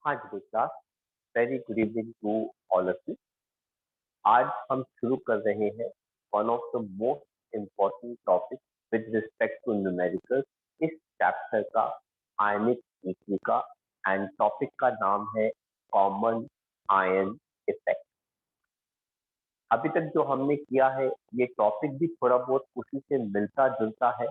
हाँ जी बेटा, very good evening to all of you. आज हम शुरू कर रहे हैं one of the most important topic with respect to numerical इस चैप्टर का, आयनिक इक्विटी का। एंड टॉपिक का नाम है कॉमन आयन इफेक्ट। अभी तक जो हमने किया है ये टॉपिक भी थोड़ा बहुत उसी से मिलता जुलता है,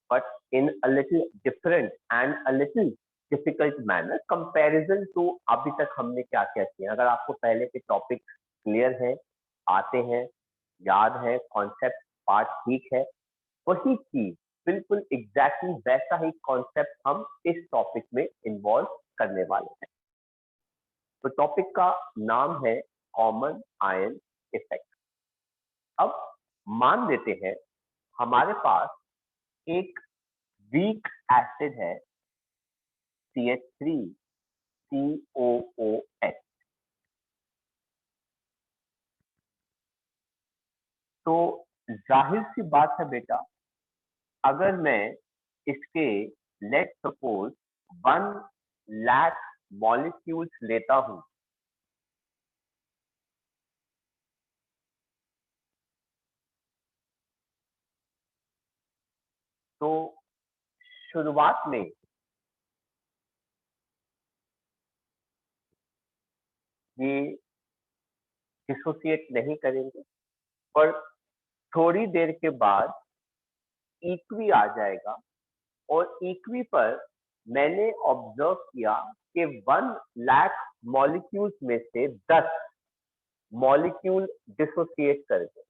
but in a little different and a little difficult manner comparison to अभी तक हमने क्या क्या किया। अगर आपको पहले के टॉपिक क्लियर है, आते हैं, याद है, कॉन्सेप्ट पार्ट ठीक है, वही चीज बिल्कुल एग्जैक्टली वैसा ही कॉन्सेप्ट हम इस टॉपिक में इन्वॉल्व करने वाले हैं। तो टॉपिक का नाम है कॉमन आयन इफेक्ट। अब मान लेते हैं हमारे पास एक वीक एसिड है CH3COOH। तो जाहिर सी बात है बेटा, अगर मैं इसके लेट सपोज 1 लाख मॉलिक्यूल्स लेता हूं, तो शुरुआत में ये डिसोसिएट नहीं करेंगे, पर थोड़ी देर के बाद इक्वी आ जाएगा और इक्वी पर मैंने ऑब्जर्व किया कि 1 लाख मॉलिक्यूल्स में से 10 मॉलिक्यूल डिसोसिएट कर गए।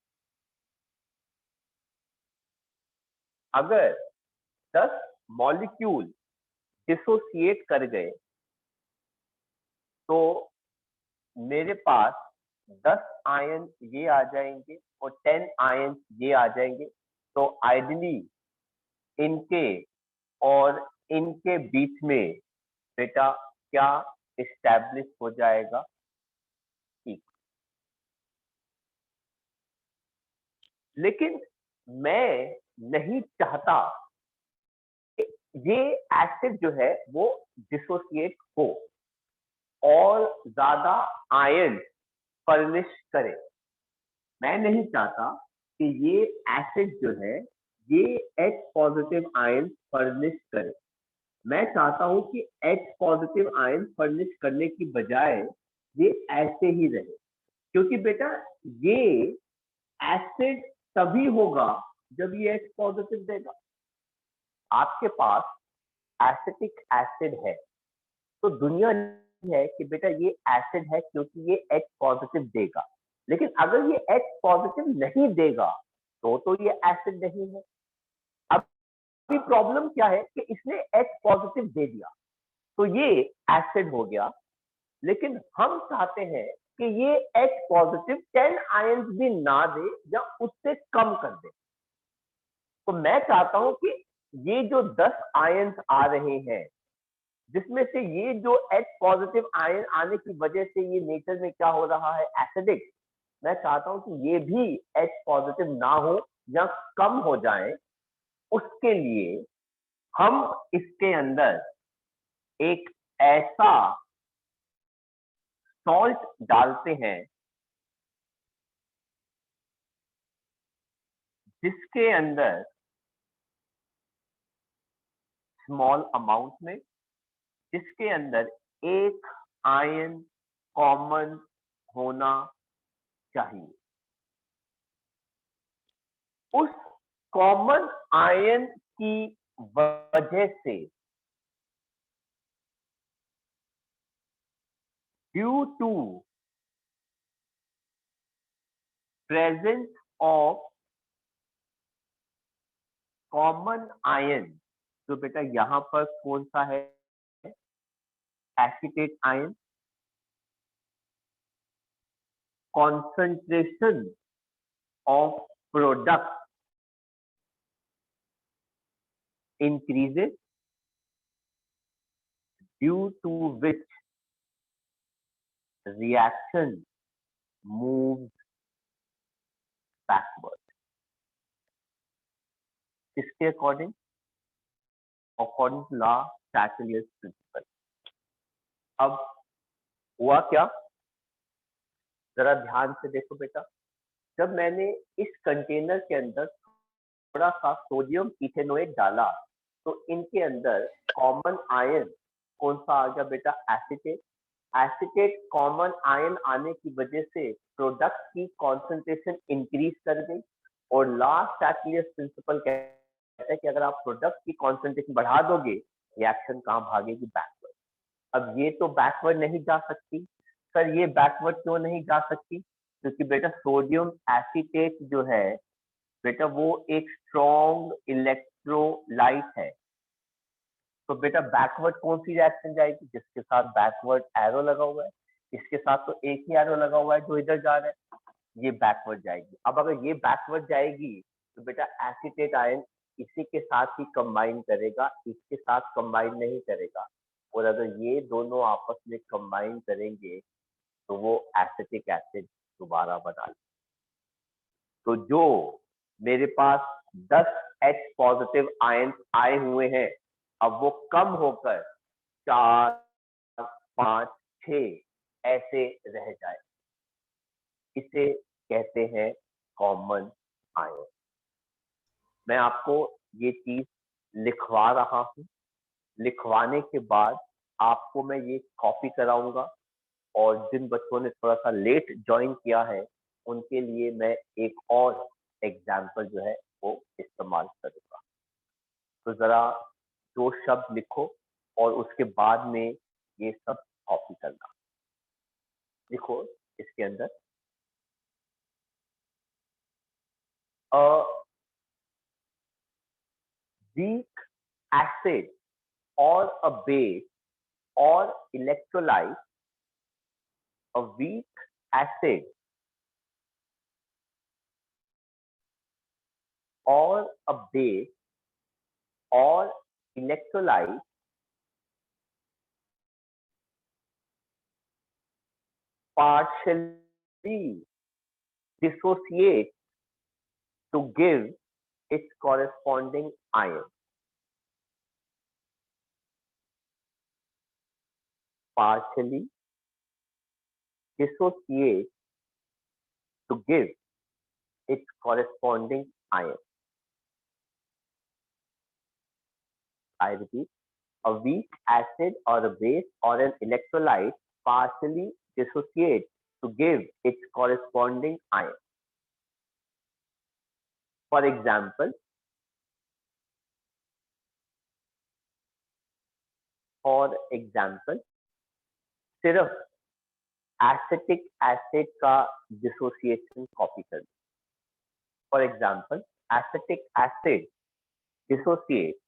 अगर 10 मॉलिक्यूल डिसोसिएट कर गए तो मेरे पास 10 आयन ये आ जाएंगे और 10 आयन ये आ जाएंगे। तो आइडियली इनके और इनके बीच में बेटा क्या इस्टेब्लिश हो जाएगा? ठीक। लेकिन मैं नहीं चाहता कि ये एसिड जो है वो डिसोसिएट हो और ज्यादा आयन फर्निश करे। मैं नहीं चाहता कि ये एसिड जो है ये H पॉजिटिव आयन फर्निश करे। मैं चाहता हूं कि H पॉजिटिव आयन फर्निश करने की बजाय ये ऐसे ही रहे, क्योंकि बेटा ये एसिड तभी होगा जब ये H पॉजिटिव देगा। आपके पास एसिटिक एसिड है तो दुनिया है कि बेटा ये एसिड है क्योंकि ये H पॉजिटिव देगा, लेकिन अगर ये H पॉजिटिव नहीं देगा तो ये एसिड नहीं है। अब प्रॉब्लम क्या है कि इसने H पॉजिटिव दे दिया तो ये एसिड हो गया, लेकिन हम चाहते हैं कि ये H पॉजिटिव 10 आयंस भी ना दे या उससे कम कर दे। तो मैं चाहता हूं कि ये जो 10 आयंस आ रहे हैं जिसमें से ये जो H पॉजिटिव आयन आने की वजह से ये नेचर में क्या हो रहा है, एसिडिक, मैं चाहता हूं कि ये भी H पॉजिटिव ना हो या कम हो जाए। उसके लिए हम इसके अंदर एक ऐसा सॉल्ट डालते हैं जिसके अंदर स्मॉल अमाउंट में, जिसके अंदर एक आयन कॉमन होना चाहिए। उस कॉमन आयन की वजह से due to presence of common ion, तो बेटा यहां पर कौन सा है, acetate ion, concentration of product increases due to which reaction moves backward. इसके according, according to law Chatelier's principle। अब हुआ क्या, जरा ध्यान से देखो बेटा। जब मैंने इस कंटेनर के अंदर थोड़ा सा सोडियम इथेनोएट डाला, तो इनके अंदर कॉमन आयन कौन सा आ गया बेटा, एसीटेट। एसीटेट कॉमन आयन आने की वजह से प्रोडक्ट की कॉन्सेंट्रेशन इंक्रीज कर गई, और लास्ट एक्लियस प्रिंसिपल कहता है कि अगर आप प्रोडक्ट की कॉन्सेंट्रेशन बढ़ा दोगे, रिएक्शन कहाँ भागेगी, बैकवर्ड। अब ये तो बैकवर्ड नहीं जा सकती। सर ये बैकवर्ड क्यों नहीं जा सकती, क्योंकि बेटा सोडियम एसीटेट जो है बेटा वो एक स्ट्रॉन्ग इलेक्ट्रोलाइट है। तो बेटा बैकवर्ड कौन सी रिएक्शन जाएगी, जिसके साथ बैकवर्ड एरो लगा हुआ है। इसके साथ तो एक ही एरो लगा हुआ है जो इधर जा रहा है, ये बैकवर्ड जाएगी। अब अगर ये बैकवर्ड जाएगी तो बेटा एसीटेट आयन इसी के साथ ही कंबाइन करेगा, इसके साथ कंबाइन नहीं करेगा। और अगर ये दोनों आपस में कंबाइन करेंगे तो वो एसिटिक एसिड दोबारा बना ले। तो जो मेरे पास 10 H पॉजिटिव आयन आए हुए हैं, अब वो कम होकर 4, 5, 6 ऐसे रह जाए, इसे कहते हैं कॉमन आयन। मैं आपको ये चीज लिखवा रहा हूं, लिखवाने के बाद आपको मैं ये कॉपी कराऊंगा, और जिन बच्चों ने थोड़ा सा लेट ज्वाइन किया है उनके लिए मैं एक और एग्जाम्पल जो है वो इस्तेमाल करूंगा। तो जरा दो शब्द लिखो और उसके बाद में ये सब कॉपी करना। लिखो इसके अंदर अ वीक एसिड और अ बेस और इलेक्ट्रोलाइट, अ वीक एसिड और अ बेस और electrolyte partially dissociate to give its corresponding ion. Partially dissociate to give its corresponding ion. I repeat, a weak acid or a base or an electrolyte partially dissociate to give its corresponding ion. For example, सिर्फ acetic acid का dissociation copy कर दो। For example, acetic acid dissociate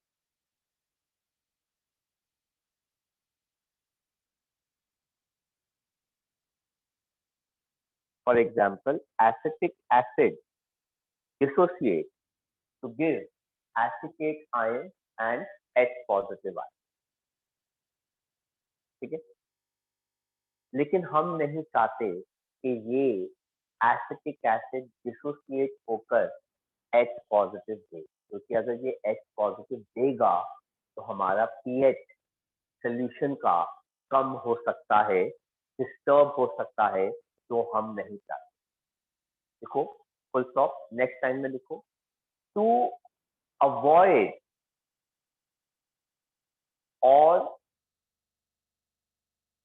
for example, acetic acid dissociate to give acetate ion and H positive ion. ठीक है, लेकिन हम नहीं चाहते कि ये एसिटिक एसिड डिसोसिएट होकर H पॉजिटिव दे, क्योंकि अगर ये H पॉजिटिव देगा तो हमारा पीएच सोल्यूशन का कम हो सकता है, डिस्टर्ब हो सकता है, जो हम नहीं चाहते। देखो फुल स्टॉप, नेक्स्ट टाइम में लिखो, टू अवॉइड और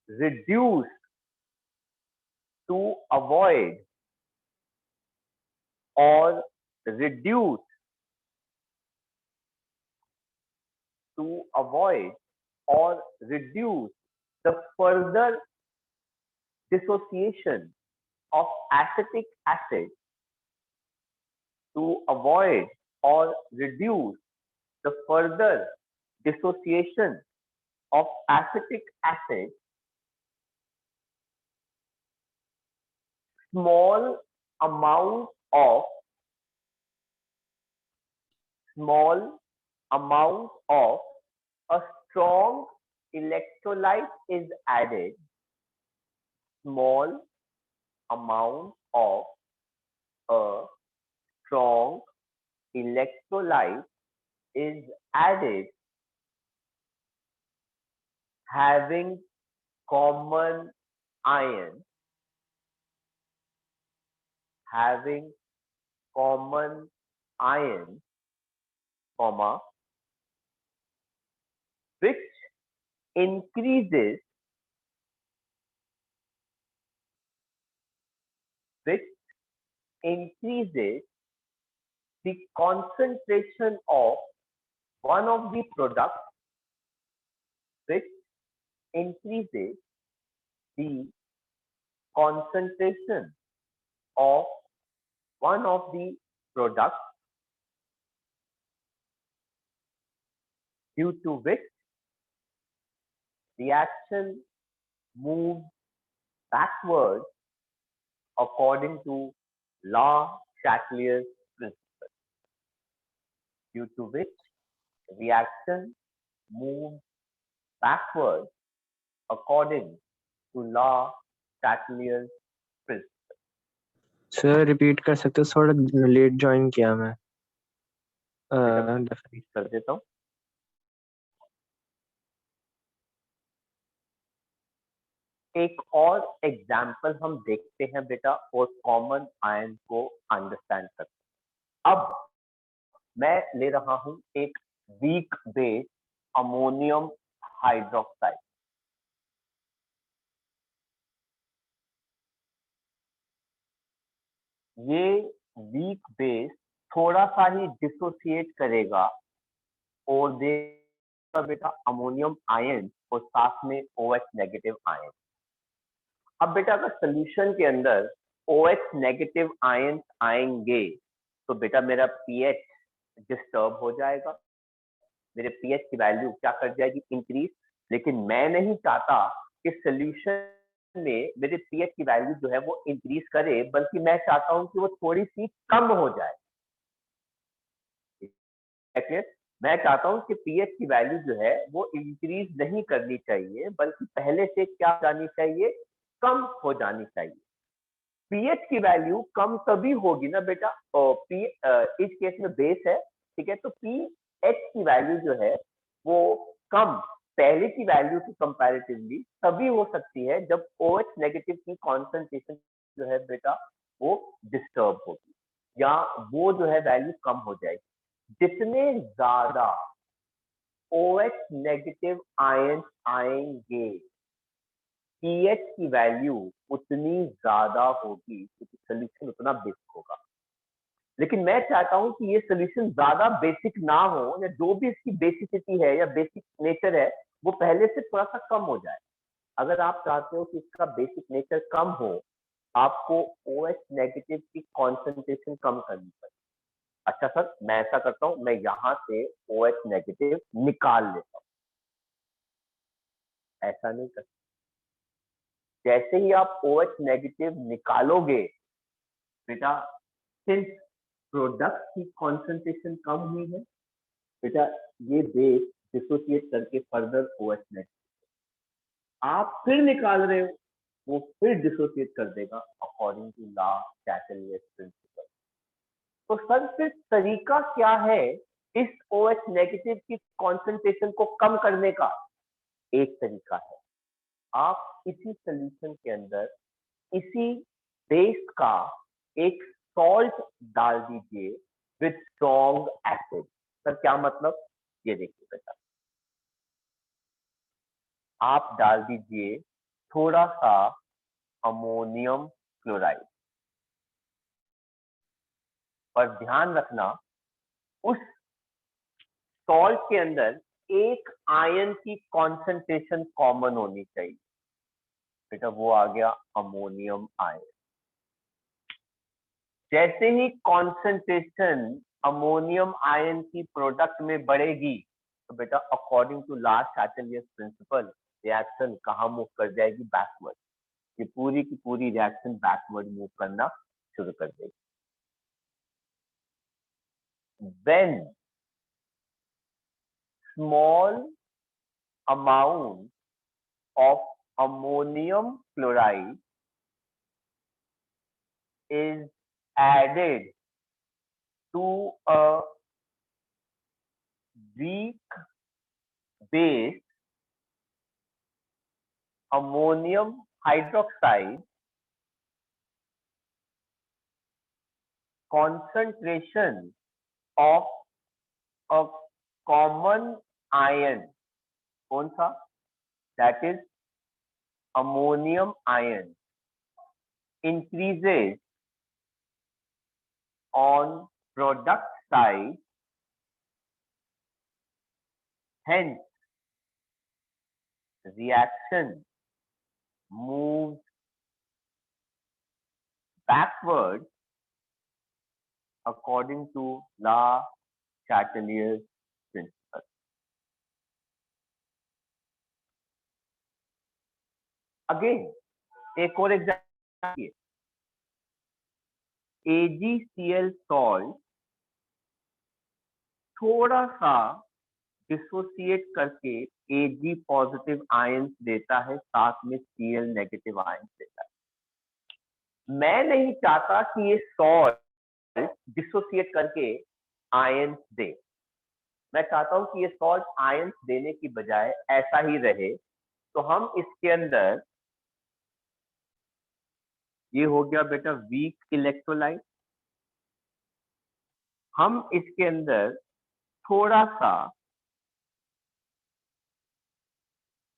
reduce to avoid or reduce to avoid or reduce the further dissociation of acetic acid, to avoid or reduce the further dissociation of acetic acid, small amount of small amount of a strong electrolyte is added. Small amount of a strong electrolyte is added, having common ion having common ion, comma, which increases which increases the concentration of one of the products, which increases the concentration of one of the products, due to which reaction moves backward according to law Chatelier's principle, due to which reaction moves backward according to law Chatelier's principle. Sir repeat कर सकते हो, थोड़ा late join किया मैं। Definitely कर देता हूँ। एक और एग्जाम्पल हम देखते हैं बेटा, और कॉमन आयन को अंडरस्टैंड करते हैं। अब मैं ले रहा हूं एक वीक बेस अमोनियम हाइड्रोक्साइड। ये वीक बेस थोड़ा सा ही डिसोसिएट करेगा और देगा बेटा अमोनियम आयन और साथ में OH नेगेटिव आयन। अब बेटा अगर सोल्यूशन के अंदर OH नेगेटिव आयन आएंगे तो बेटा मेरा पीएच डिस्टर्ब हो जाएगा, मेरे पीएच की वैल्यू क्या कर जाएगी, इंक्रीज। लेकिन मैं नहीं चाहता कि सोल्यूशन में मेरे पीएच की वैल्यू जो है वो इंक्रीज करे, बल्कि मैं चाहता हूं कि वो थोड़ी सी कम हो जाए। मैं चाहता हूं कि पीएच की वैल्यू जो है वो इंक्रीज नहीं करनी चाहिए, बल्कि पहले से क्या जानी चाहिए, कम हो जानी चाहिए। पीएच की वैल्यू कम तभी होगी ना बेटा, इस केस में बेस है, ठीक है, तो पीएच की वैल्यू जो है वो कम पहले की वैल्यू की कंपैरेटिवली तभी हो सकती है जब OH नेगेटिव की कॉन्सेंट्रेशन जो है बेटा वो डिस्टर्ब होगी या वो जो है वैल्यू कम हो जाएगी। जितने ज्यादा OH नेगेटिव आयन आएंगे पीएच की वैल्यू उतनी ज्यादा होगी, क्योंकि सोल्यूशन उतना बेसिक होगा। लेकिन मैं चाहता हूं कि ये सोल्यूशन ज्यादा बेसिक ना हो, या जो भी इसकी बेसिसिटी है या बेसिक नेचर है वो पहले से थोड़ा सा कम हो जाए। अगर आप चाहते हो कि इसका बेसिक नेचर कम हो, आपको OH नेगेटिव की कॉन्सेंट्रेशन कम करनी पड़ेगी। अच्छा सर, मैं ऐसा करता हूं, मैं यहां से OH नेगेटिव निकाल लेता हूं। ऐसा नहीं कर, जैसे ही आप OH नेगेटिव निकालोगे बेटा, सिंस प्रोडक्ट की कॉन्सेंट्रेशन कम हुई है बेटा, ये बेस डिसोसिएट करके फर्दर OH नेगेटिव आप फिर निकाल रहे हो, वो फिर डिसोसिएट कर देगा according to Le Chatelier's principle. तो सर फिर तरीका क्या है इस OH नेगेटिव की कॉन्सेंट्रेशन को कम करने का? एक तरीका है, आप इसी सोल्यूशन के अंदर इसी बेस का एक सॉल्ट डाल दीजिए विथ स्ट्रॉन्ग एसिड। सर क्या मतलब, ये देखिए बेटा, आप डाल दीजिए थोड़ा सा अमोनियम क्लोराइड, पर ध्यान रखना उस सॉल्ट के अंदर एक आयन की कॉन्सेंट्रेशन कॉमन होनी चाहिए बेटा, वो आ गया अमोनियम आयन। जैसे ही कॉन्सेंट्रेशन अमोनियम आयन की प्रोडक्ट में बढ़ेगी तो बेटा according to Le Chatelier's principle reaction कहाँ मूव कर जाएगी, बैकवर्ड। ये पूरी की पूरी रिएक्शन बैकवर्ड मूव करना शुरू कर देगी। When small amount of ammonium chloride is added to a weak base ammonium hydroxide concentration of a common ion, कौन सा? That is ammonium ion, increases on product side, hence reaction moves backward according to La Chatelier's principle. Again, एक और example, AgCl salt थोड़ा सा dissociate करके Ag positive ions देता है, साथ में Cl नेगेटिव आयंस देता है। मैं नहीं चाहता कि ये सॉल्ट डिसोसिएट करके आयंस दे, मैं चाहता हूं कि ये सॉल्ट आयंस देने की बजाय ऐसा ही रहे। तो हम इसके अंदर, ये हो गया बेटा वीक इलेक्ट्रोलाइट, हम इसके अंदर थोड़ा सा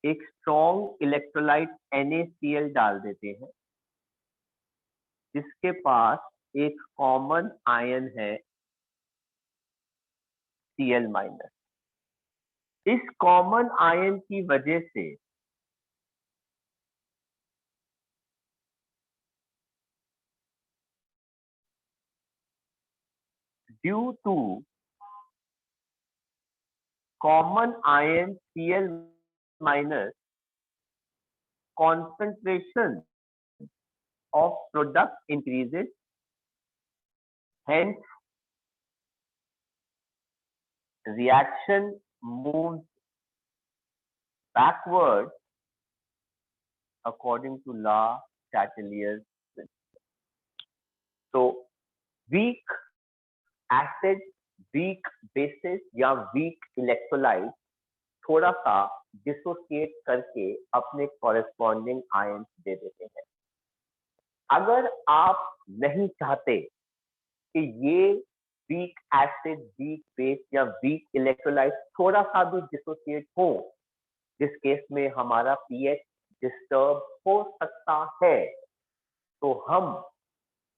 एक स्ट्रॉन्ग इलेक्ट्रोलाइट NaCl डाल देते हैं, जिसके पास एक कॉमन आयन है Cl माइनस। इस कॉमन आयन की वजह से due to common ion Cl minus, concentration of product increases, hence reaction moves backward according to La Chatelier's principle. So weak acid, weak bases या weak electrolyte थोड़ा सा dissociate करके अपने corresponding ions दे देते हैं। अगर आप नहीं चाहते कि ये वीक एसिड, वीक बेस या वीक इलेक्ट्रोलाइट थोड़ा सा भी डिसोसिएट हो, जिस केस में हमारा पीएच डिस्टर्ब हो सकता है, तो हम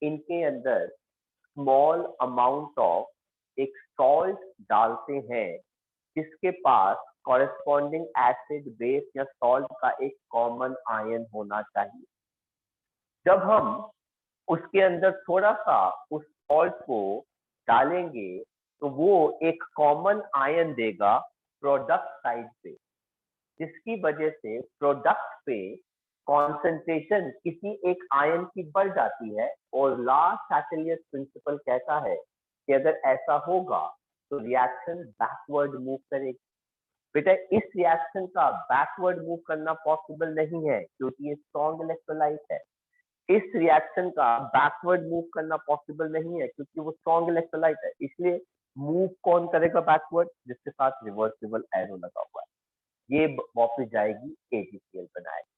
इनके अंदर स्मॉल अमाउंट ऑफ एक सॉल्ट डालते हैं, जिसके पास कॉरेस्पॉन्डिंग एसिड, बेस या सॉल्ट का एक कॉमन आयन होना चाहिए। जब हम उसके अंदर थोड़ा सा उस सॉल्ट को डालेंगे, तो वो एक कॉमन आयन देगा प्रोडक्ट साइड पे, जिसकी वजह से प्रोडक्ट पे कॉन्सेंट्रेशन किसी एक आयन की बढ़ जाती है। और ला चैटेलियर प्रिंसिपल कहता है कि अगर ऐसा होगा तो रिएक्शन बैकवर्ड मूव करेगी। बेटा इस रिएक्शन का बैकवर्ड मूव करना पॉसिबल नहीं है, क्योंकि ये स्ट्रॉन्ग इलेक्ट्रोलाइट है। इस रिएक्शन का बैकवर्ड मूव करना पॉसिबल नहीं है, क्योंकि वो स्ट्रॉन्ग इलेक्ट्रोलाइट है। इसलिए मूव कौन करेगा बैकवर्ड? जिसके साथ रिवर्सिबल एरो लगा हुआ है, ये वापस जाएगी AgCl बनाएगी।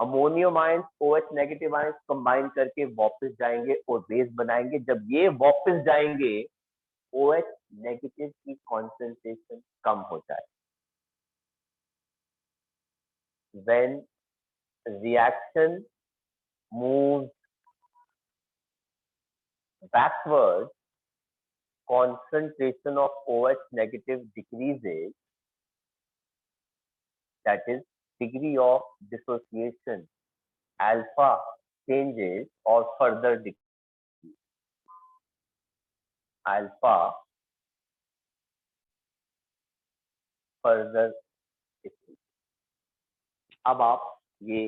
Ammonium ions OH negative ions combine करके वापस जाएंगे और बेस बनाएंगे। जब ये वापस जाएंगे, OH नेगेटिव की कॉन्सेंट्रेशन कम हो जाए। When reaction moves backward, concentration of OH negative decreases, that is degree of dissociation alpha changes or further decrease. Alpha further decrease. अब आप ये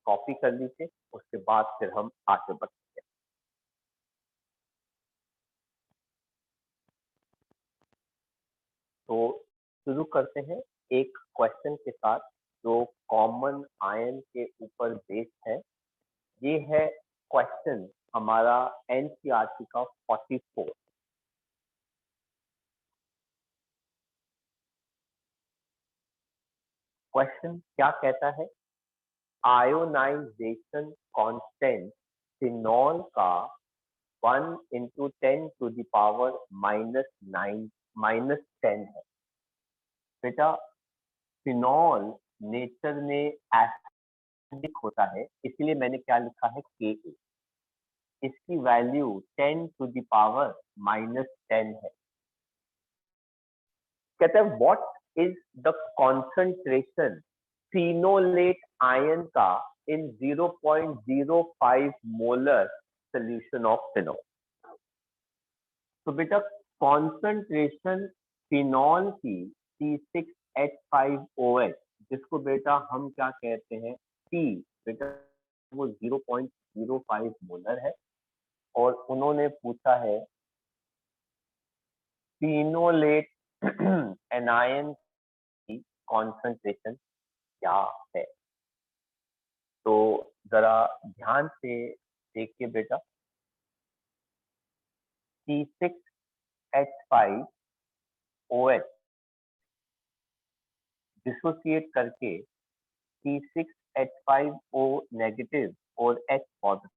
कॉपी कर लीजिए, उसके बाद फिर हम आगे बढ़ते हैं। तो शुरू करते हैं एक क्वेश्चन के साथ, जो कॉमन आयन के ऊपर बेस्ड है। ये है क्वेश्चन हमारा NCERT का 44। क्वेश्चन क्या कहता है? आयोनाइजेशन कांस्टेंट फिनॉल का 1 × 10⁻⁻9 है। बेटा फिनॉल नेचर में एसिडिक होता है, इसलिए मैंने क्या लिखा है Ka। इसकी वैल्यू 10⁻⁻10 है। कहते हैं what is the concentration phenolate ion का in 0.05 molar solution of phenol. तो बेटा कॉन्सेंट्रेशन फिनॉल की C6H5OH, जिसको बेटा हम क्या कहते हैं P, बेटा वो 0.05 मोलर है, और उन्होंने पूछा है फिनोलेट एनायन की कॉन्सेंट्रेशन क्या है। तो जरा ध्यान से देखिए बेटा, C6H5OH डिसोसिएट करके C6H5O नेगेटिव और H पॉजिटिव।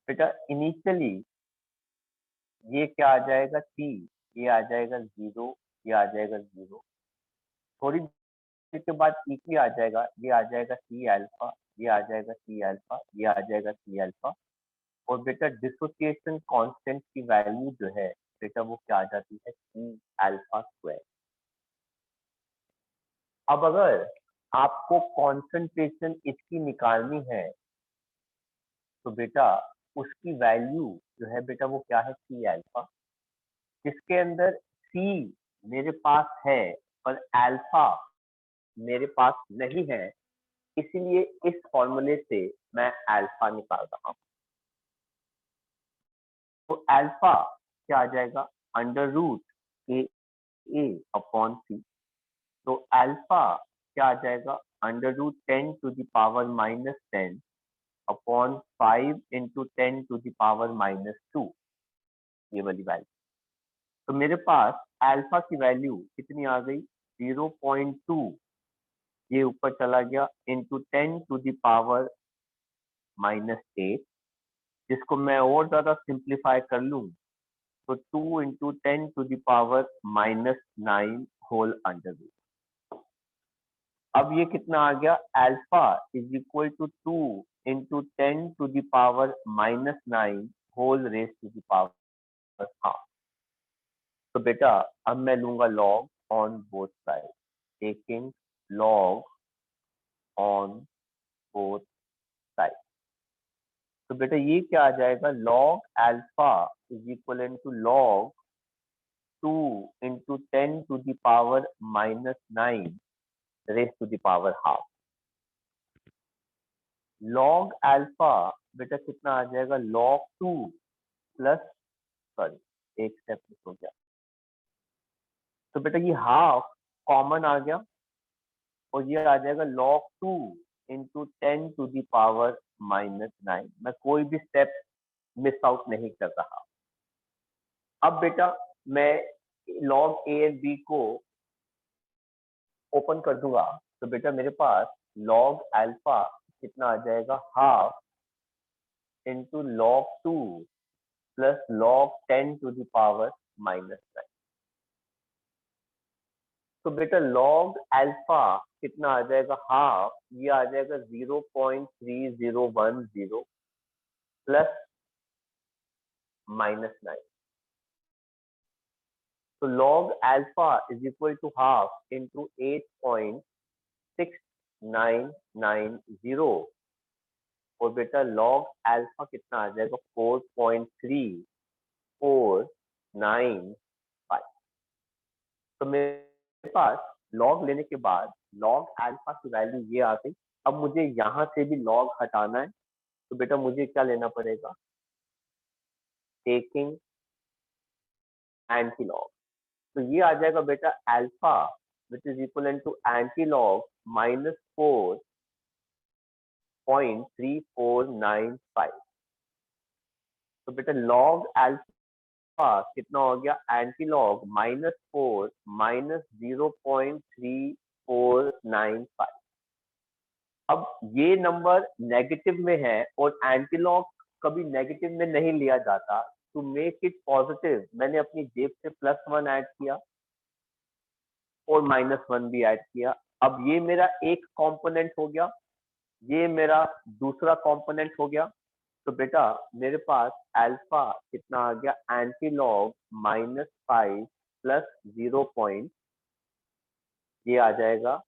बेटा इनिशियली ये क्या आ जाएगा T, ये आ जाएगा 0, ये आ जाएगा 0। थोड़ी देर के बाद E आ जाएगा, ये आ जाएगा C अल्फा, ये आ जाएगा C अल्फा, ये आ जाएगा C अल्फा। और बेटा डिसोसिएशन कांस्टेंट की वैल्यू जो है बेटा वो क्या आ जाती है C अल्फा स्क्वायर। अब अगर आपको कॉन्सेंट्रेशन इसकी निकालनी है तो बेटा उसकी वैल्यू जो है बेटा वो क्या है C अल्फा, जिसके अंदर C मेरे पास है पर अल्फा मेरे पास नहीं है, इसलिए इस फॉर्मूले से मैं अल्फा निकाल रहा हूं। तो अल्फा क्या आ जाएगा √A/C। तो अल्फा क्या आ जाएगा √10⁻⁻10 अपॉन 5 × 10⁻⁻2, ये वाली वैल्यू। तो मेरे पास अल्फा की वैल्यू कितनी आ गई 0.2, ये ऊपर चला गया इंटू 10⁻⁻8, जिसको मैं और ज्यादा सिंप्लीफाई कर लूं तो 2 × 10⁻⁻9 होल अंडर रूट। अब ये कितना आ गया alpha is equal to 2 × 10⁻⁻9 whole raise to the power half. तो बेटा अब मैं लूंगा log on both side, taking log on both side. तो बेटा ये क्या आ जाएगा log alpha is equal to log 2 × 10⁻⁻9 raise to the power half. Log alpha बेटा कितना आ जाएगा log 2 प्लस, सॉरी एक स्टेप मिस हो गया, तो बेटा ये हाफ कॉमन आ गया और ये आ जाएगा log 2 × 10⁻⁻9। मैं कोई भी स्टेप मिस आउट नहीं कर रहा। अब बेटा मैं log A और B को ओपन कर दूंगा तो बेटा मेरे पास log अल्फा कितना आ जाएगा half into log 2 plus log 10⁻⁻9। तो बेटा log अल्फा कितना आ जाएगा हाफ, ये आ जाएगा 0.3010 प्लस -9। तो log alpha is equal to half into 8.6990 और बेटा log अल्फा कितना आ जाएगा 4.3495। तो मेरे पास log लेने के बाद log अल्फा की वैल्यू ये आ गई। अब मुझे यहाँ से भी log हटाना है तो बेटा मुझे क्या लेना पड़ेगा टेकिंग एंटी लॉग। तो ये आ जाएगा बेटा alpha which is equal to anti log -4.3495। तो बेटा log अल्फा कितना हो गया एंटी लॉग -4 -0.3495। अब ये नंबर नेगेटिव में है और एंटीलॉग कभी नेगेटिव में नहीं लिया जाता, टू मेक इट पॉजिटिव मैंने अपनी जेब से +1 ऐड किया और -1 भी ऐड किया। अब ये मेरा एक कंपोनेंट हो गया, ये मेरा दूसरा कंपोनेंट हो गया। तो बेटा मेरे पास अल्फा कितना आ गया, एंटीलॉग -5 प्लस 0. ये आ जाएगा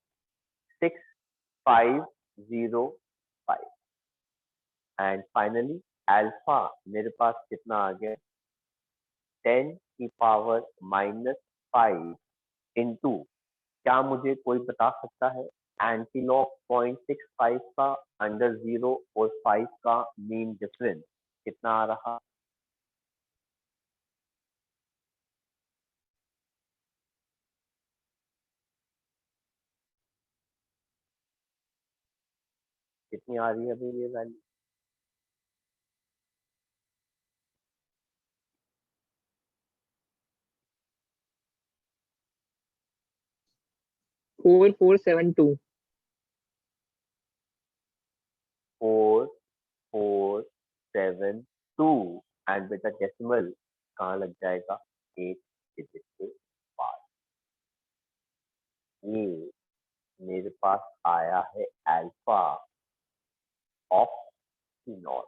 6505 एंड फाइनली अल्फा मेरे पास कितना आ गया, 10⁻⁻5 इंटू, क्या मुझे कोई बता सकता है एंटीलॉग 0.65 का अंडर 0 और 5 का मीन डिफरेंस कितना आ रहा? कितनी आ रही है अभी ये वैल्यू? 4472 4472 एंड बेटा डेसिमल कहाँ लग जाएगा, 8 डिजिट के बाद। ये मेरे पास आया है अल्फा ऑफ फिनॉल,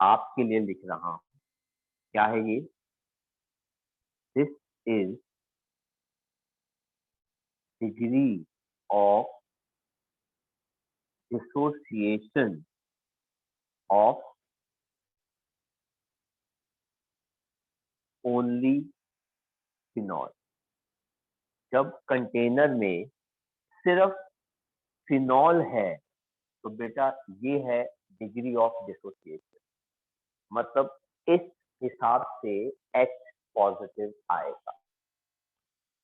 आपके लिए लिख रहा हूं, क्या है ये, this is degree of dissociation of only phenol. जब कंटेनर में सिर्फ फिनॉल है तो बेटा ये है डिग्री ऑफ डिसोसिएशन, मतलब इस हिसाब से H पॉजिटिव आएगा।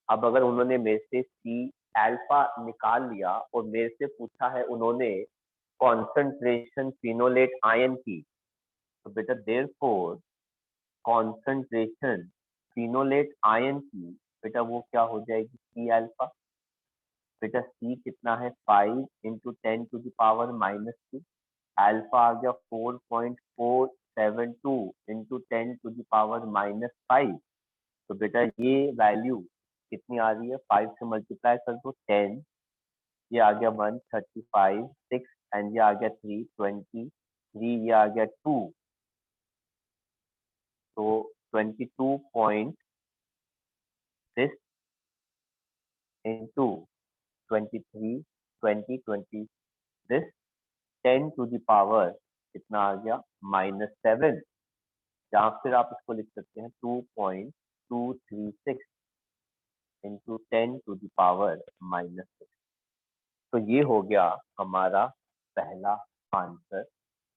अब अगर उन्होंने मेरे से C अल्फा निकाल लिया और मेरे से पूछा है उन्होंने कॉन्सेंट्रेशन फिनोलेट आयन की, तो बेटा देयरफॉर कॉन्सेंट्रेशन फिनोलेट आयन की बेटा वो क्या हो जाएगी, C अल्फा। बेटा C कितना है, 5 इंटू 10⁻⁻2, अल्फा आ गया 4.472 इंटू 10⁻�5। तो बेटा ये वैल्यू कितनी आ रही है, 5 से मल्टीप्लाई कर दो 10, ये आ गया 1, 35, 6 एंड ये आ गया 3, 20, 3 ये आ गया 2, तो 22.6 into 23, 20, 20 this 10 to the power कितना आ गया, -7, या फिर आप इसको लिख सकते हैं 2.236 इंटू 10 टू द पावर -6। तो ये हो गया हमारा पहला आंसर,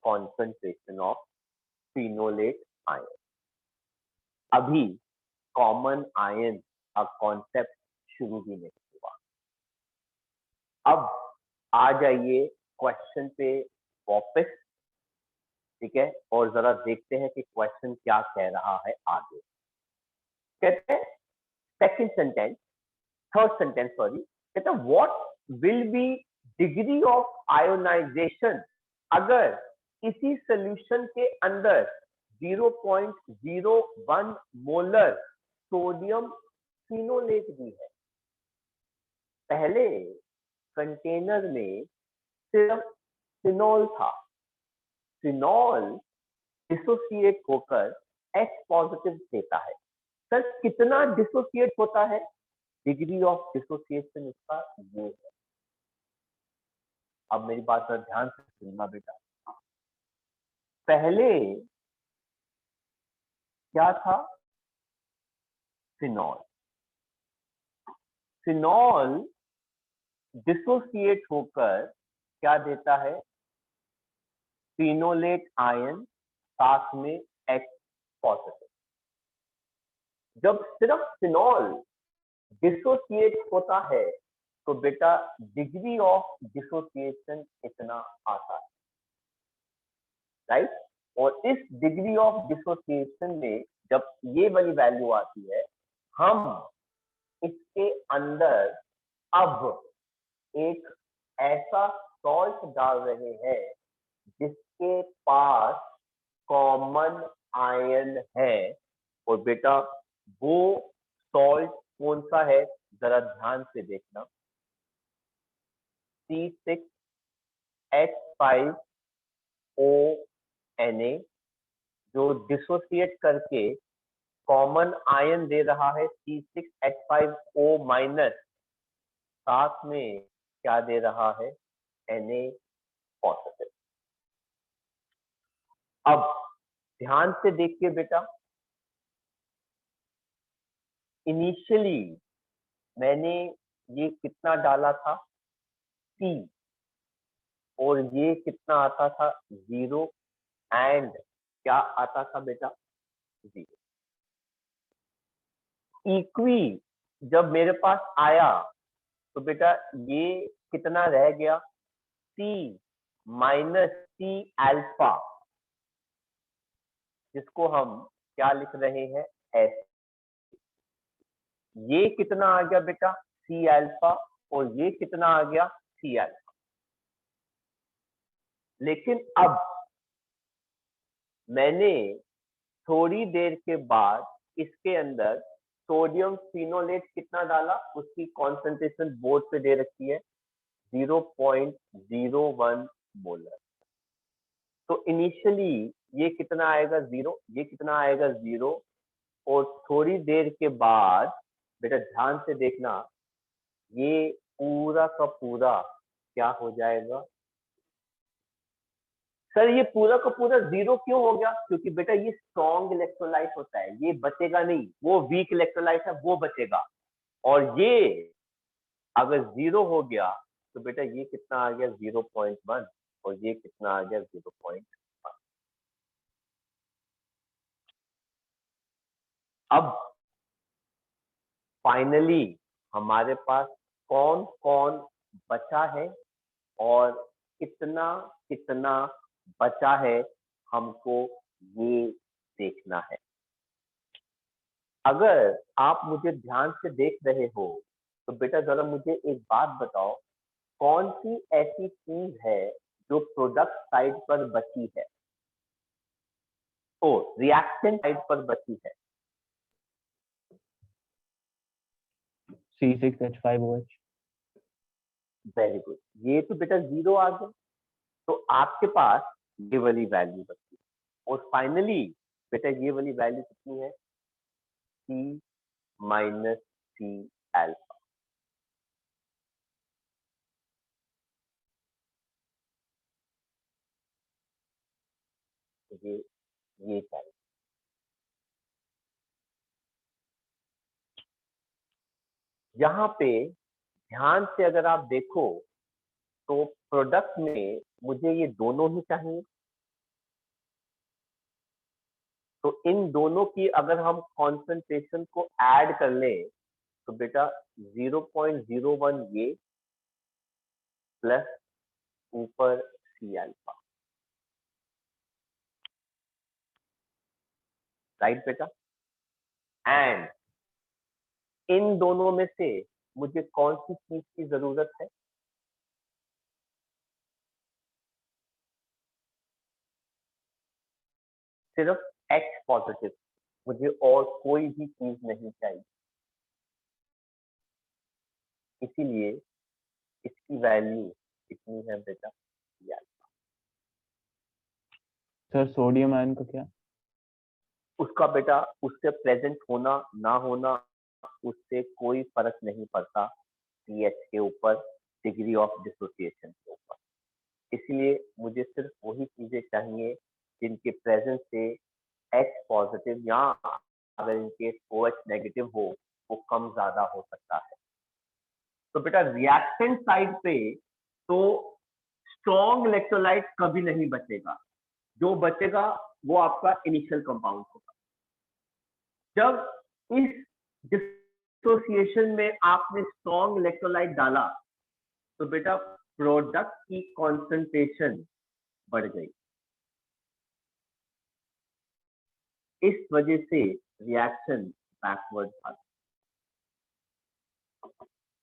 कॉन्सेंट्रेशन ऑफ फिनोलेट आयन। अभी कॉमन आयन का कॉन्सेप्ट शुरू भी नहीं हुआ। अब आ जाइए क्वेश्चन पे वापस, ठीक है, और जरा देखते हैं कि क्वेश्चन क्या कह रहा है आगे। कहते हैं second sentence, third sentence sorry, कहते हैं what will be degree of ionisation अगर इसी सॉल्यूशन के अंदर 0.01 मोलर सोडियम फिनोलेट भी है। पहले कंटेनर में सिर्फ फिनॉल था, फिनॉल डिसोसिएट होकर H पॉजिटिव देता है। सर कितना डिसोसिएट होता है, डिग्री ऑफ डिसोसिएशन इसका ये है। अब मेरी बात पर ध्यान से सुनना बेटा, पहले क्या था, फिनॉल, फिनॉल डिसोसिएट होकर क्या देता है, फिनोलेट आयन साथ में H पॉजिटिव। जब सिर्फ फिनॉल डिसोसिएट होता है तो बेटा डिग्री ऑफ डिसोसिएशन इतना आता है, राइट। और इस डिग्री ऑफ डिसोसिएशन में जब ये वाली वैल्यू आती है, हम इसके अंदर अब एक ऐसा सॉल्ट डाल रहे हैं जिसके पास कॉमन आयन है, और बेटा वो सॉल्ट कौन सा है जरा ध्यान से देखना, C6H5ONa, जो डिसोसिएट करके कॉमन आयन दे रहा है C6H5O माइनस, साथ में क्या दे रहा है, Na पॉजिटिव। अब ध्यान से देखिए बेटा, इनिशियली मैंने ये कितना डाला था, C, और ये कितना आता था, 0, एंड क्या आता था बेटा, 0। इक्वी जब मेरे पास आया तो बेटा ये कितना रह गया, C माइनस C अल्फा, जिसको हम क्या लिख रहे हैं, S। ये कितना आ गया बेटा, C अल्फा, और ये कितना आ गया, C अल्फा। लेकिन अब मैंने थोड़ी देर के बाद इसके अंदर सोडियम फिनोलेट कितना डाला, उसकी कॉन्सेंट्रेशन बोर्ड पे दे रखी है 0.01 मोलर। तो इनिशियली ये कितना आएगा, 0, ये कितना आएगा, 0, और थोड़ी देर के बाद बेटा ध्यान से देखना, ये पूरा का पूरा क्या हो जाएगा, सर ये पूरा का पूरा 0 क्यों हो गया, क्योंकि बेटा ये स्ट्रॉन्ग इलेक्ट्रोलाइट होता है, ये बचेगा नहीं, वो वीक इलेक्ट्रोलाइट है, वो बचेगा। और ये अगर 0 हो गया तो बेटा ये कितना आ गया, 0.1, और ये कितना आ गया, 0.1। अब फाइनली हमारे पास कौन कौन बचा है और कितना कितना बचा है, हमको ये देखना है। अगर आप मुझे ध्यान से देख रहे हो तो बेटा जरा मुझे एक बात बताओ, कौन सी ऐसी चीज है जो प्रोडक्ट साइड पर बची है, ओ रिएक्शन साइड पर बची है। C6H5OH। वेरी गुड, ये तो बेटा 0 आ गया, तो आपके पास ये वाली वैल्यू बची, और फाइनली बेटा ये वाली वैल्यू कितनी है, C माइनस C अल्फा। ये चाहिए। यहाँ पे ध्यान से अगर आप देखो तो प्रोडक्ट में मुझे ये दोनों ही चाहिए, तो इन दोनों की अगर हम कॉन्सेंट्रेशन को ऐड कर लें तो बेटा 0.01 ये प्लस ऊपर C अल्फा, राइट बेटा। एंड इन दोनों में से मुझे कौन सी चीज की जरूरत है, सिर्फ H पॉजिटिव, मुझे और कोई भी चीज नहीं चाहिए, इसीलिए इसकी वैल्यू कितनी है बेटा, C alpha. Sir sodium ion का क्या? उसका बेटा उससे प्रेजेंट होना ना होना उससे कोई फर्क नहीं पड़ता पीएच के ऊपर, डिग्री ऑफ डिसोसिएशन के ऊपर। इसलिए मुझे सिर्फ वही चीजें चाहिए जिनके प्रेजेंस से H पॉजिटिव या अगर इनके OH नेगेटिव हो वो कम ज्यादा हो सकता है। तो बेटा रिएक्टेंट साइड पे तो स्ट्रॉन्ग इलेक्ट्रोलाइट कभी नहीं बचेगा, जो बचेगा वो आपका इनिशियल कंपाउंड होगा। जब इस डिसोसिएशन में आपने स्ट्रॉन्ग इलेक्ट्रोलाइट डाला तो बेटा प्रोडक्ट की कॉन्सेंट्रेशन बढ़ गई, इस वजह से रिएक्शन बैकवर्ड था,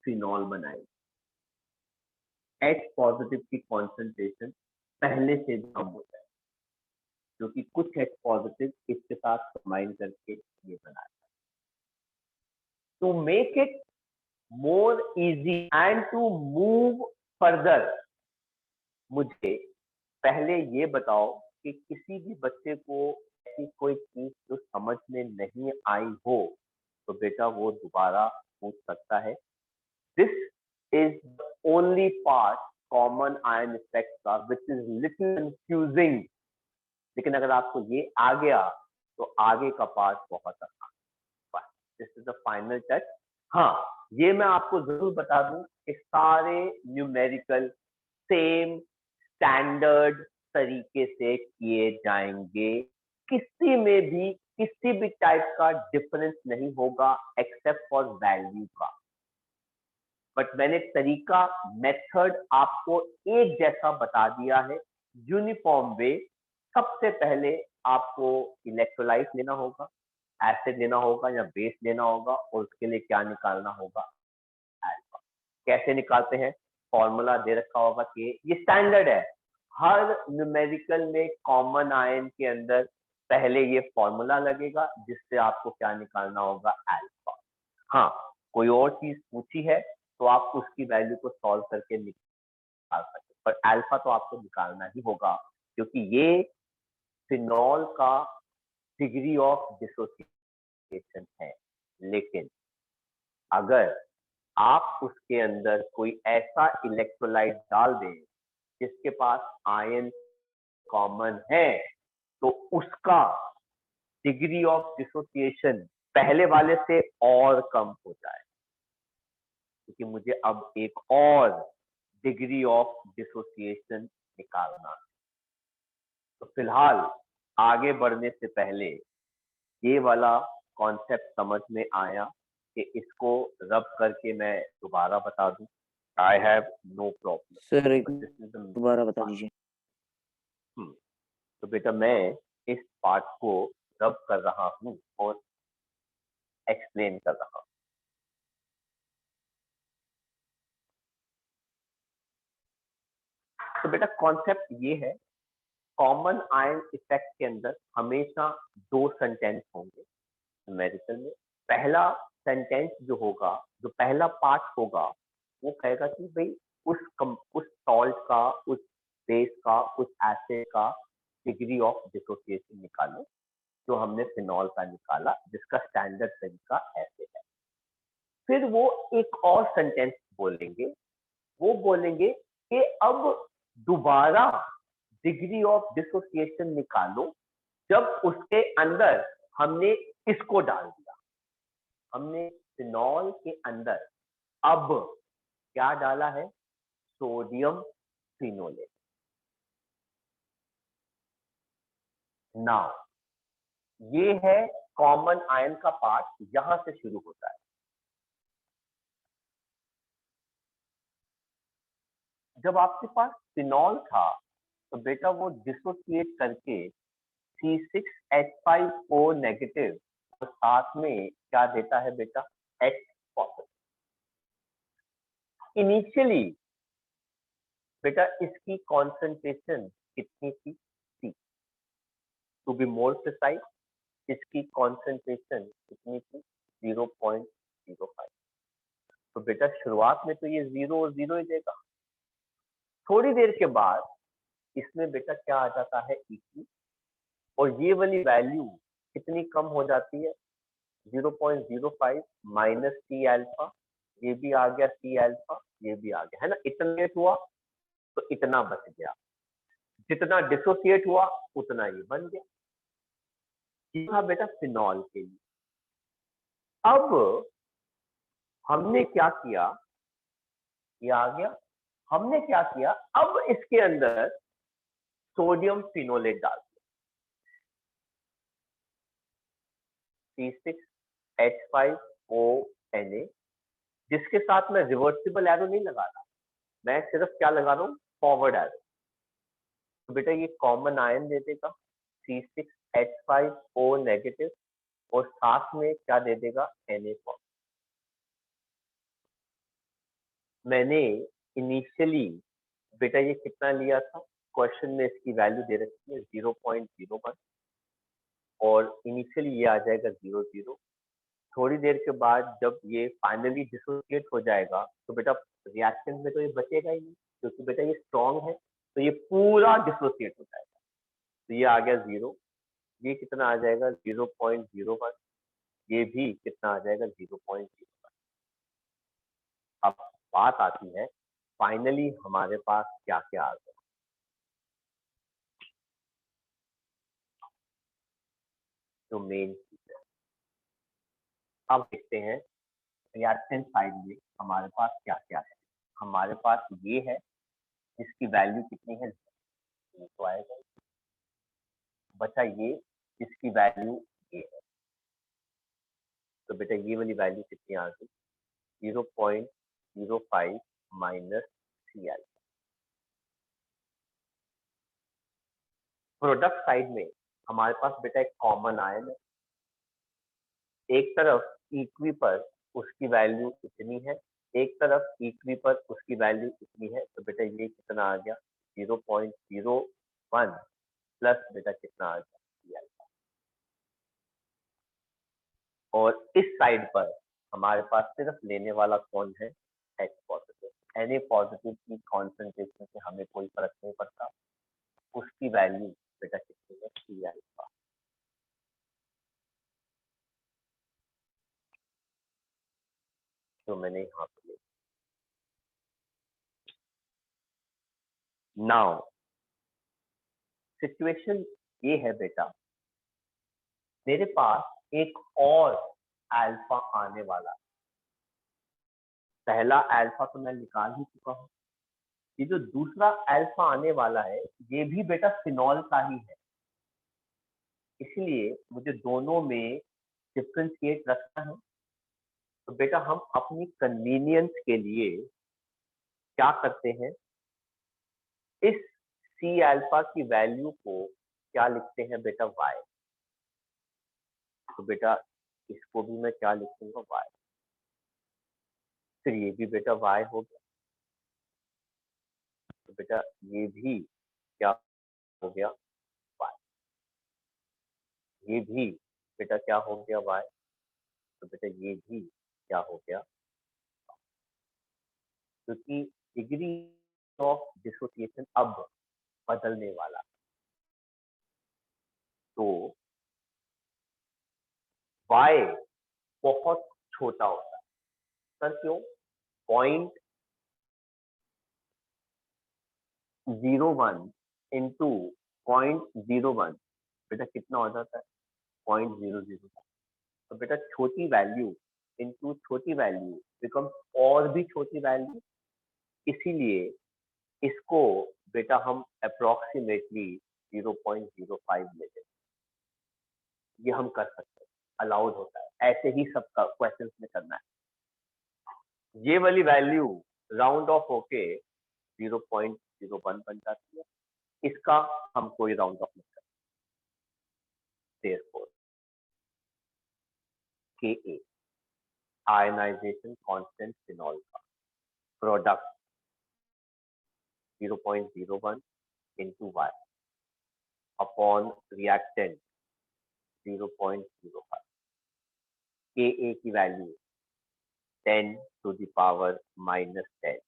फिनॉल बनाई। H पॉजिटिव की कॉन्सेंट्रेशन पहले से कम हो जाए, क्योंकि कुछ H पॉजिटिव इसके साथ कंबाइन करके ये बनाया। To make it more easy and to move further, मुझे पहले ये बताओ कि किसी भी बच्चे को ऐसी कोई चीज जो समझ में नहीं आई हो तो बेटा वो दोबारा पूछ सकता है। This is the only part common ion effect का विच इज लिटिल कंफ्यूजिंग, लेकिन अगर आपको ये आ गया तो आगे का पार्ट बहुत आसान। This is the final touch. हाँ, ये मैं आपको जरूर बता दूं कि सारे न्यूमेरिकल सेम स्टैंडर्ड तरीके से किए जाएंगे, किसी में भी किसी भी टाइप का डिफरेंस नहीं होगा एक्सेप्ट फॉर वैल्यू का। बट मैंने तरीका मेथड आपको एक जैसा बता दिया है, यूनिफॉर्म वे। सबसे पहले आपको इलेक्ट्रोलाइट लेना होगा, एसिड लेना होगा या बेस लेना होगा, और उसके लिए क्या निकालना होगा, अल्फा। कैसे निकालते हैं, फॉर्मूला दे रखा होगा कि ये स्टैंडर्ड है, हर न्यूमेरिकल में कॉमन आयन के अंदर पहले ये फॉर्मूला लगेगा जिससे आपको क्या निकालना होगा, अल्फा। हाँ, कोई और चीज पूछी है तो आप उसकी वैल्यू को सॉल्व करके निकाल सकते, पर अल्फा तो आपको निकालना ही होगा, क्योंकि ये फिनॉल का डिग्री ऑफ डिसोसिएशन है। लेकिन अगर आप उसके अंदर कोई ऐसा इलेक्ट्रोलाइट डाल दें जिसके पास आयन कॉमन है, तो उसका डिग्री ऑफ डिसोसिएशन पहले वाले से और कम हो जाए, क्योंकि मुझे अब एक और डिग्री ऑफ डिसोसिएशन निकालना है। तो फिलहाल आगे बढ़ने से पहले ये वाला कॉन्सेप्ट समझ में आया कि इसको रब करके मैं दोबारा बता दूं, I have no problem. Sir एक दोबारा बता दीजिए। तो बेटा मैं इस पार्ट को रब कर रहा हूं और एक्सप्लेन कर रहा हूं। तो बेटा कॉन्सेप्ट ये है, कॉमन आयन इफेक्ट के अंदर हमेशा दो सेंटेंस होंगे न्यूमेरिकल में। पहला सेंटेंस जो होगा, जो पहला पार्ट होगा, वो कहेगा कि भाई उस सॉल्ट का, उस बेस का, उस एसिड का डिग्री ऑफ डिसोसिएशन निकालो जो हमने फिनॉल का निकाला, जिसका स्टैंडर्ड तरीका ऐसे है। फिर वो एक और सेंटेंस बोलेंगे, वो बोलेंगे कि अब दोबारा डिग्री ऑफ डिसोसिएशन निकालो जब उसके अंदर हमने इसको डाल दिया। हमने फिनॉल के अंदर अब क्या डाला है, सोडियम फिनोलेट। नाउ ये है कॉमन आयन का पार्ट, यहां से शुरू होता है। जब आपके पास फिनॉल था तो बेटा वो डिसोसिएट करके C6H5O नेगेटिव और साथ में क्या देता है बेटा, H पॉजिटिव। इनिशियली बेटा इसकी कॉन्सेंट्रेशन कितनी थी, C। To be more precise, इसकी कॉन्सेंट्रेशन कितनी थी, 0.05। तो बेटा शुरुआत में तो ये 0 और 0 ही देगा। थोड़ी देर के बाद इसमें बेटा क्या आ जाता है, E3, और ये वाली वैल्यू कितनी कम हो जाती है, 0.05 माइनस टी अल्फा, ये भी आ गया टी अल्फा, ये भी आ गया, है ना। इतना लेट हुआ तो इतना बच गया, जितना डिसोसिएट हुआ उतना ये बन गया। ये था बेटा फिनॉल के लिए। अब हमने क्या किया, ये आ गया, हमने क्या किया, अब इसके अंदर सोडियम फिनोलेट डाल दिया, C6H5ONa, जिसके साथ मैं रिवर्सिबल एरो नहीं लगा रहा, मैं सिर्फ क्या लगा रहा हूं, फॉरवर्ड एरो। तो बेटा ये कॉमन आयन दे देगा C6H5O नेगेटिव, और साथ में क्या दे देगा, Na पॉजिटिव। मैंने इनिशियली बेटा ये कितना लिया था, क्वेश्चन में इसकी वैल्यू दे रखी है 0.01 और इनिशियली ये आ जाएगा 0 0। थोड़ी देर के बाद जब ये फाइनली डिसोसिएट हो जाएगा तो बेटा रिएक्शन में तो ये बचेगा ही नहीं, क्योंकि बेटा ये स्ट्रॉन्ग है, तो ये पूरा डिसोसिएट हो जाएगा। तो ये आ गया 0, ये कितना आ जाएगा 0.01, ये भी कितना आ जाएगा 0.01। अब बात आती है फाइनली हमारे पास क्या क्या आ गया। तो मेन चीज है, अब देखते हैं रिएक्टेंट साइड में हमारे पास क्या क्या है। हमारे पास ये है जिसकी वैल्यू कितनी है, ये तो आएगा। बचा ये जिसकी वैल्यू ये है, तो बेटा ये वाली वैल्यू कितनी आ गई 0.05 माइनस CL। प्रोडक्ट साइड में हमारे पास बेटा एक कॉमन आयन है, एक तरफ इक्वी पर उसकी वैल्यू इतनी है, एक तरफ इक्वी पर उसकी वैल्यू इतनी है, तो बेटा ये कितना आ गया 0.01 प्लस बेटा कितना आ गया CL। और इस साइड पर हमारे पास सिर्फ लेने वाला कौन है, H पॉजिटिव। Na पॉजिटिव की कॉन्सेंट्रेशन से हमें कोई फर्क नहीं पड़ता, उसकी वैल्यू बेटा कितनी है CL। तो मैंने यहाँ पे नाउ सिचुएशन ये है बेटा, मेरे पास एक और अल्फा आने वाला है। पहला अल्फा तो मैं निकाल ही चुका हूँ, ये जो दूसरा अल्फा आने वाला है ये भी बेटा फिनॉल का ही है, इसलिए मुझे दोनों में डिफ्रेंशिएट रखना है। तो बेटा हम अपनी कन्वीनियंस के लिए क्या करते हैं, इस सी अल्फा की वैल्यू को क्या लिखते हैं बेटा y। तो बेटा इसको भी मैं क्या लिखूंगा y, फिर ये भी बेटा y हो गया, तो बेटा ये भी क्या हो गया y, ये भी बेटा क्या हो गया y, तो बेटा ये भी क्या हो गया, क्योंकि डिग्री ऑफ डिसोसिएशन अब बदलने वाला, तो y बहुत छोटा होता है। सर क्यों, 0.01 इंटू 0.01 बेटा कितना हो जाता है 0.00। तो बेटा छोटी वैल्यू इंटू छोटी वैल्यू बिकम और भी छोटी वैल्यू, इसीलिए इसको बेटा हम अप्रोक्सीमेटली 0.05 लेते हैं। ये हम कर सकते हैं, अलाउड होता है, ऐसे ही सबका क्वेश्चंस में करना है। ये वाली वैल्यू राउंड ऑफ होके 0.01 बन जाती है, इसका हम कोई राउंड ऑफ नहीं करते। Therefore, Ka ionization constant phenol का product 0.01 into y upon reactant 0.05। Ka की वैल्यू 10 to the power minus 10,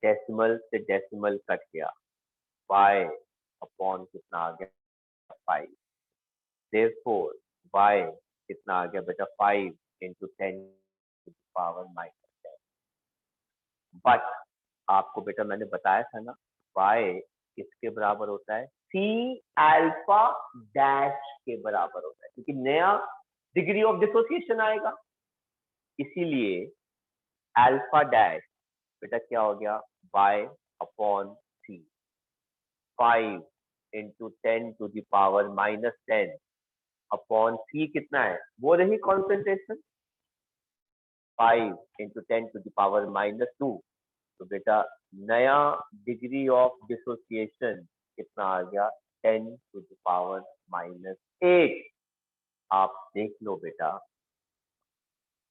decimal से डेसिमल कट गया, y अपॉन कितना आ गया 5। Therefore, y कितना आ गया बेटा 5 into 10 to the power minus 10। But आपको बेटा मैंने बताया था ना y किसके बराबर होता है, C अल्फा डैश के बराबर होता है, क्योंकि नया डिग्री ऑफ डिसोसिएशन आएगा, इसीलिए अल्फा डैश बेटा क्या हो गया y upon C, 5 into 10 to the power minus 10 upon C कितना है, वो रही concentration 5 into 10 to the power minus 2। तो बेटा नया डिग्री ऑफ डिसोसिएशन कितना आ गया 10 to the power minus 8। आप देख लो बेटा,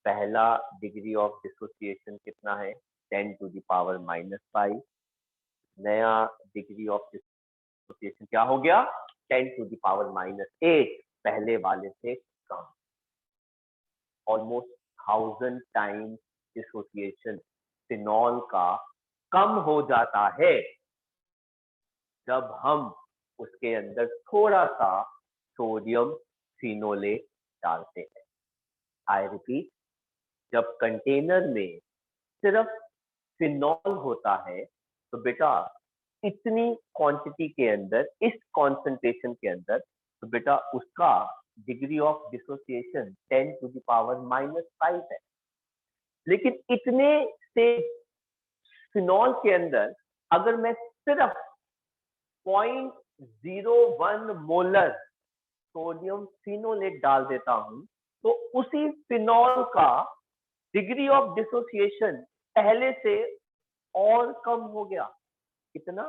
पहला डिग्री ऑफ डिसोसिएशन कितना है 10 to the power minus 5, नया डिग्री ऑफ डिसोसिएशन क्या हो गया, 10⁻⁻8 पहले वाले से कम, ऑलमोस्ट 1000 टाइम्स डिसोसिएशन फिनॉल का कम हो जाता है जब हम उसके अंदर थोड़ा सा सोडियम फिनोलेट डालते हैं। आई रिपीट, जब कंटेनर में सिर्फ फिनॉल होता है तो बेटा इतनी क्वांटिटी के अंदर, इस कॉन्सेंट्रेशन के अंदर, तो बेटा उसका डिग्री ऑफ डिसोसिएशन 10⁻⁻5 है। लेकिन इतने से फिनॉल के अंदर अगर मैं सिर्फ 0.01 मोलर सोडियम फिनोलेट डाल देता हूं तो उसी फिनॉल का डिग्री ऑफ डिसोसिएशन पहले से और कम हो गया। कितना?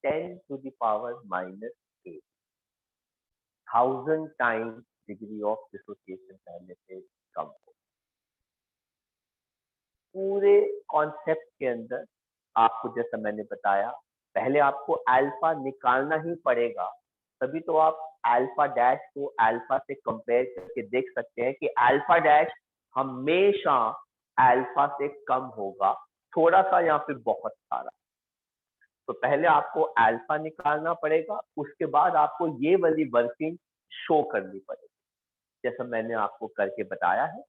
10⁻⁻8, 1000 टाइम्स डिग्री ऑफ डिसोसिएशन पहले से कम हो। पूरे कॉन्सेप्ट के अंदर आपको, जैसा मैंने बताया, पहले आपको अल्फा निकालना ही पड़ेगा, तभी तो आप अल्फा डैश को अल्फा से कंपेयर करके देख सकते हैं कि अल्फा डैश हमेशा अल्फा से कम होगा, थोड़ा सा या फिर बहुत सारा। तो पहले आपको अल्फा निकालना पड़ेगा, उसके बाद आपको ये वाली वर्किंग शो करनी पड़ेगी, जैसा मैंने आपको करके बताया है।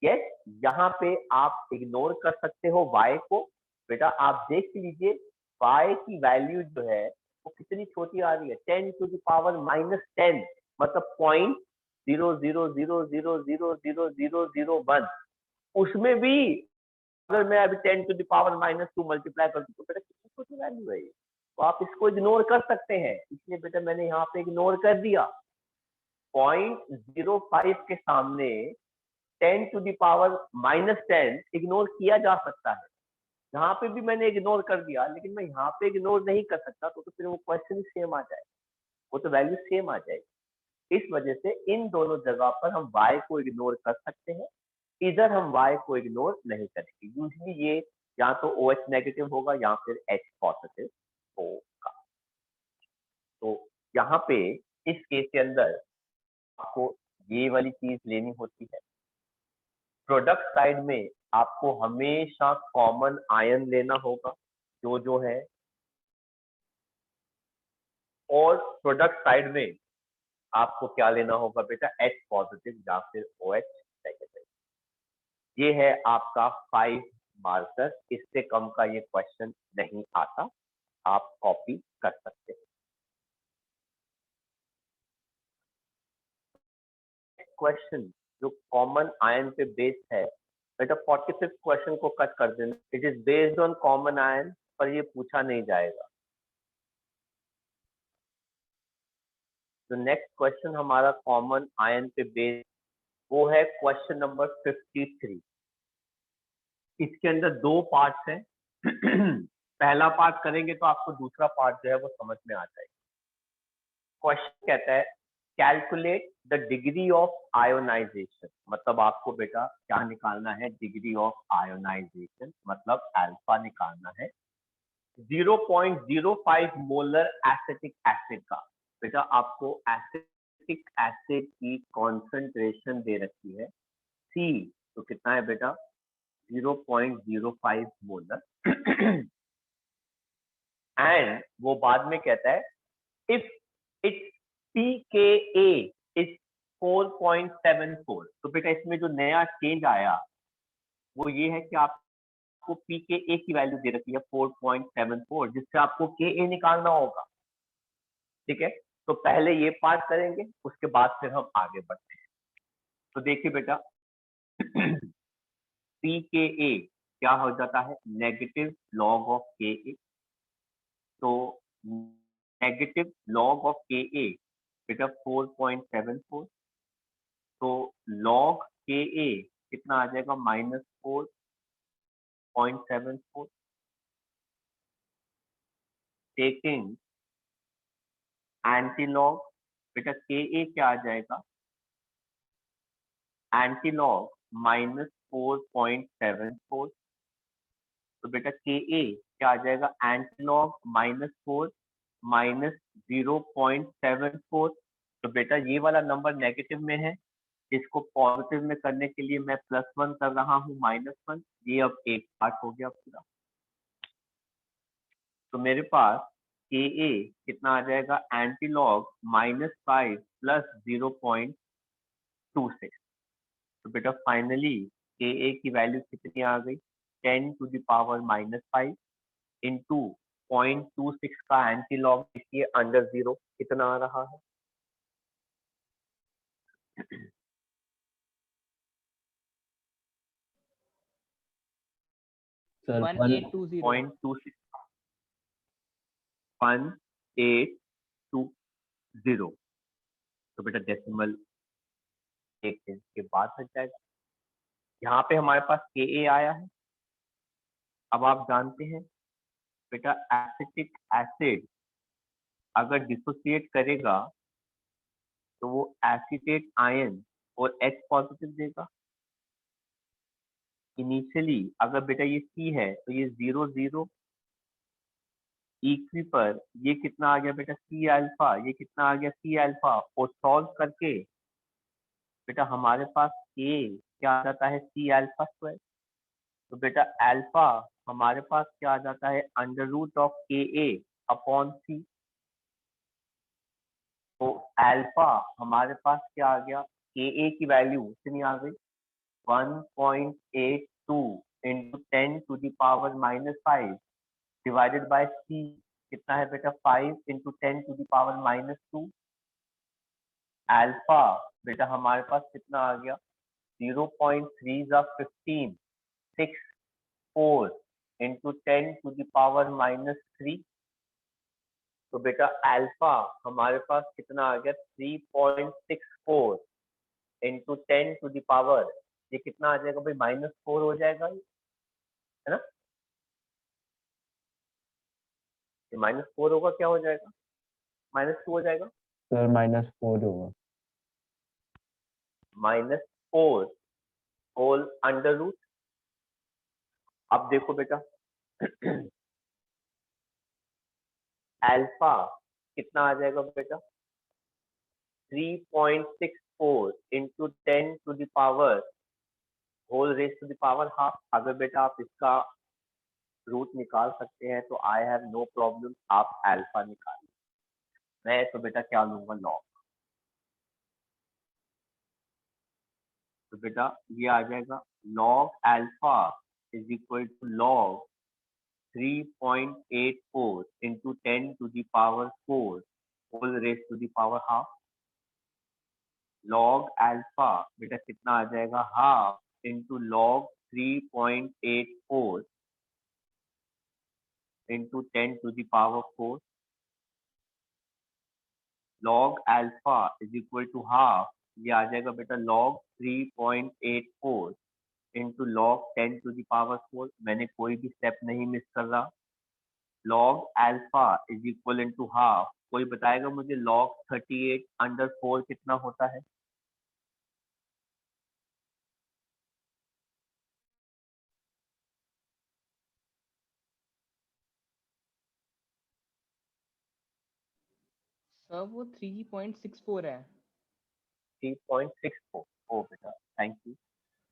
यस, यहाँ पे आप इग्नोर कर सकते हो y को। बेटा आप देख लीजिए y की वैल्यू जो है वो कितनी छोटी आ रही है, 10⁻⁻10, मतलब 0.00000001। उसमें भी अगर मैं अभी 10⁻⁻2 मल्टीप्लाई कर दूं तो बेटा कितनी छोटी वैल्यू है ये, तो आप इसको इग्नोर कर सकते हैं। इसलिए बेटा मैंने यहाँ पे इग्नोर कर दिया। 0.05 के सामने 10⁻⁻10 इग्नोर किया जा सकता है। यहाँ पे भी मैंने इग्नोर कर दिया, लेकिन मैं यहाँ पे इग्नोर नहीं कर सकता, तो फिर वो क्वेश्चन सेम आ जाएगा, वो तो वैल्यू सेम आ जाएगी। इस वजह से इन दोनों जगह पर हम y को इग्नोर कर सकते हैं, इधर हम y को इग्नोर नहीं करेंगे। यूजली ये या तो OH नेगेटिव होगा या फिर H पॉजिटिव होगा। तो यहाँ पे इस केस के अंदर आपको ये वाली चीज लेनी होती है। प्रोडक्ट साइड में आपको हमेशा कॉमन आयन लेना होगा जो है, और प्रोडक्ट साइड में आपको क्या लेना होगा बेटा, H पॉजिटिव या फिर OH नेगेटिव। ये है आपका 5 मार्कर, इससे कम का ये क्वेश्चन नहीं आता, आप कॉपी कर सकते हैं। क्वेश्चन जो कॉमन आयन पे बेस्ड है बेटा, 45th क्वेश्चन को कट कर देना। It is based on common ion, पर ये पूछा नहीं जाएगा। तो नेक्स्ट क्वेश्चन हमारा कॉमन आयन पे बेस्ड, वो है क्वेश्चन नंबर 53। इसके अंदर दो पार्ट्स हैं। पहला पार्ट करेंगे तो आपको दूसरा पार्ट जो है वो समझ में आ जाएगा। क्वेश्चन कहता है calculate the degree of ionization, मतलब आपको बेटा क्या निकालना है, डिग्री ऑफ आयोनाइजेशन, मतलब अल्फा निकालना है 0.05 मोलर एसिटिक एसिड का। बेटा आपको एसिटिक एसिड की कॉन्सेंट्रेशन दे रखी है C, तो कितना है बेटा 0.05 मोलर। एंड वो बाद में कहता है इफ इट्स pKa इज 4.74। तो बेटा इसमें जो नया चेंज आया वो ये है कि आपको pKa की वैल्यू दे रखी है 4.74, जिससे आपको Ka निकालना होगा। ठीक है, तो पहले ये पार्ट करेंगे, उसके बाद फिर हम आगे बढ़ते हैं। तो देखिए बेटा pKa क्या हो जाता है, नेगेटिव लॉग ऑफ Ka। तो नेगेटिव लॉग ऑफ Ka बेटा 4.74, तो लॉग Ka कितना आ जाएगा, -4.74। टेकिंग एंटी लॉग, बेटा Ka क्या आ जाएगा, एंटी लॉग -4.74। तो बेटा Ka क्या आ जाएगा, एंटीलॉग -4 -0.74। तो बेटा ये वाला नंबर नेगेटिव में है, इसको पॉजिटिव में करने के लिए मैं +1 कर रहा हूँ -1। ये अब एक पार्ट हो गया पूरा। तो मेरे पास के ए कितना आ जाएगा, एंटीलॉग -5 + 0.26। तो बेटा फाइनली के ए की वैल्यू कितनी आ गई, 10⁻⁻5 इंटू 0.26 का एंटीलॉग देखिए अंडर 0 कितना आ रहा है। सर 1820 0.26 1820। तो बेटा डेसिमल एक के बाद हट जाएगा। यहाँ पे हमारे पास के ए आया है। अब आप जानते हैं बेटा एसिटिक एसिड अगर डिसोसिएट करेगा तो वो एसीटेट आयन और H पॉजिटिव देगा। इनिशियली अगर बेटा ये C है तो ये 0 0, इक्वी पर ये कितना आ गया बेटा C अल्फा, ये कितना आ गया C अल्फा, और सॉल्व करके बेटा हमारे पास A क्या आ जाता है, C अल्फा स्क्वायर। तो बेटा अल्फा हमारे पास क्या आ जाता है, √KA/C। तो अल्फा हमारे पास क्या आ गया, KA की वैल्यू कितनी आ गई, 1.82 इंटू 10⁻⁻5 डिवाइडेड बाय C कितना है बेटा, 5 इंटू 10⁻⁻2। अल्फा बेटा हमारे पास कितना आ गया, 0.3 64 इंटू 10⁻⁻3। तो बेटा अल्फा हमारे पास कितना आ गया, 3.64 इंटू 10⁻, ये कितना आ जाएगा भाई, -4 हो जाएगा, है ना। ये -4 होगा, क्या हो जाएगा, -2 हो जाएगा, सर -4 होगा। -4 होल अंडर रूट। अब देखो बेटा अल्फा कितना आ जाएगा बेटा, 3.64 into 10⁻, whole raise to the power half. अगर बेटा आप इसका रूट निकाल सकते हैं तो आई हैव नो प्रॉब्लम, आप अल्फा निकालिए। मैं तो बेटा क्या लूंगा, लॉग। तो बेटा ये आ जाएगा log alpha is equal to log 3.84 into 10⁴ whole raise to the power half. Log alpha बेटा कितना आ जाएगा, half into log 3.84 into 10⁴। Log alpha is equal to half, ये आ जाएगा बेटा लॉग 3.84 इंटू लॉग 10⁴। मैंने कोई भी स्टेप नहीं मिस कर रहा। Log alpha is equal into half, कोई बताएगा मुझे लॉग 38/4 कितना होता है। सर वो 3.64 है। 3.64, ओ बेटा थैंक यू,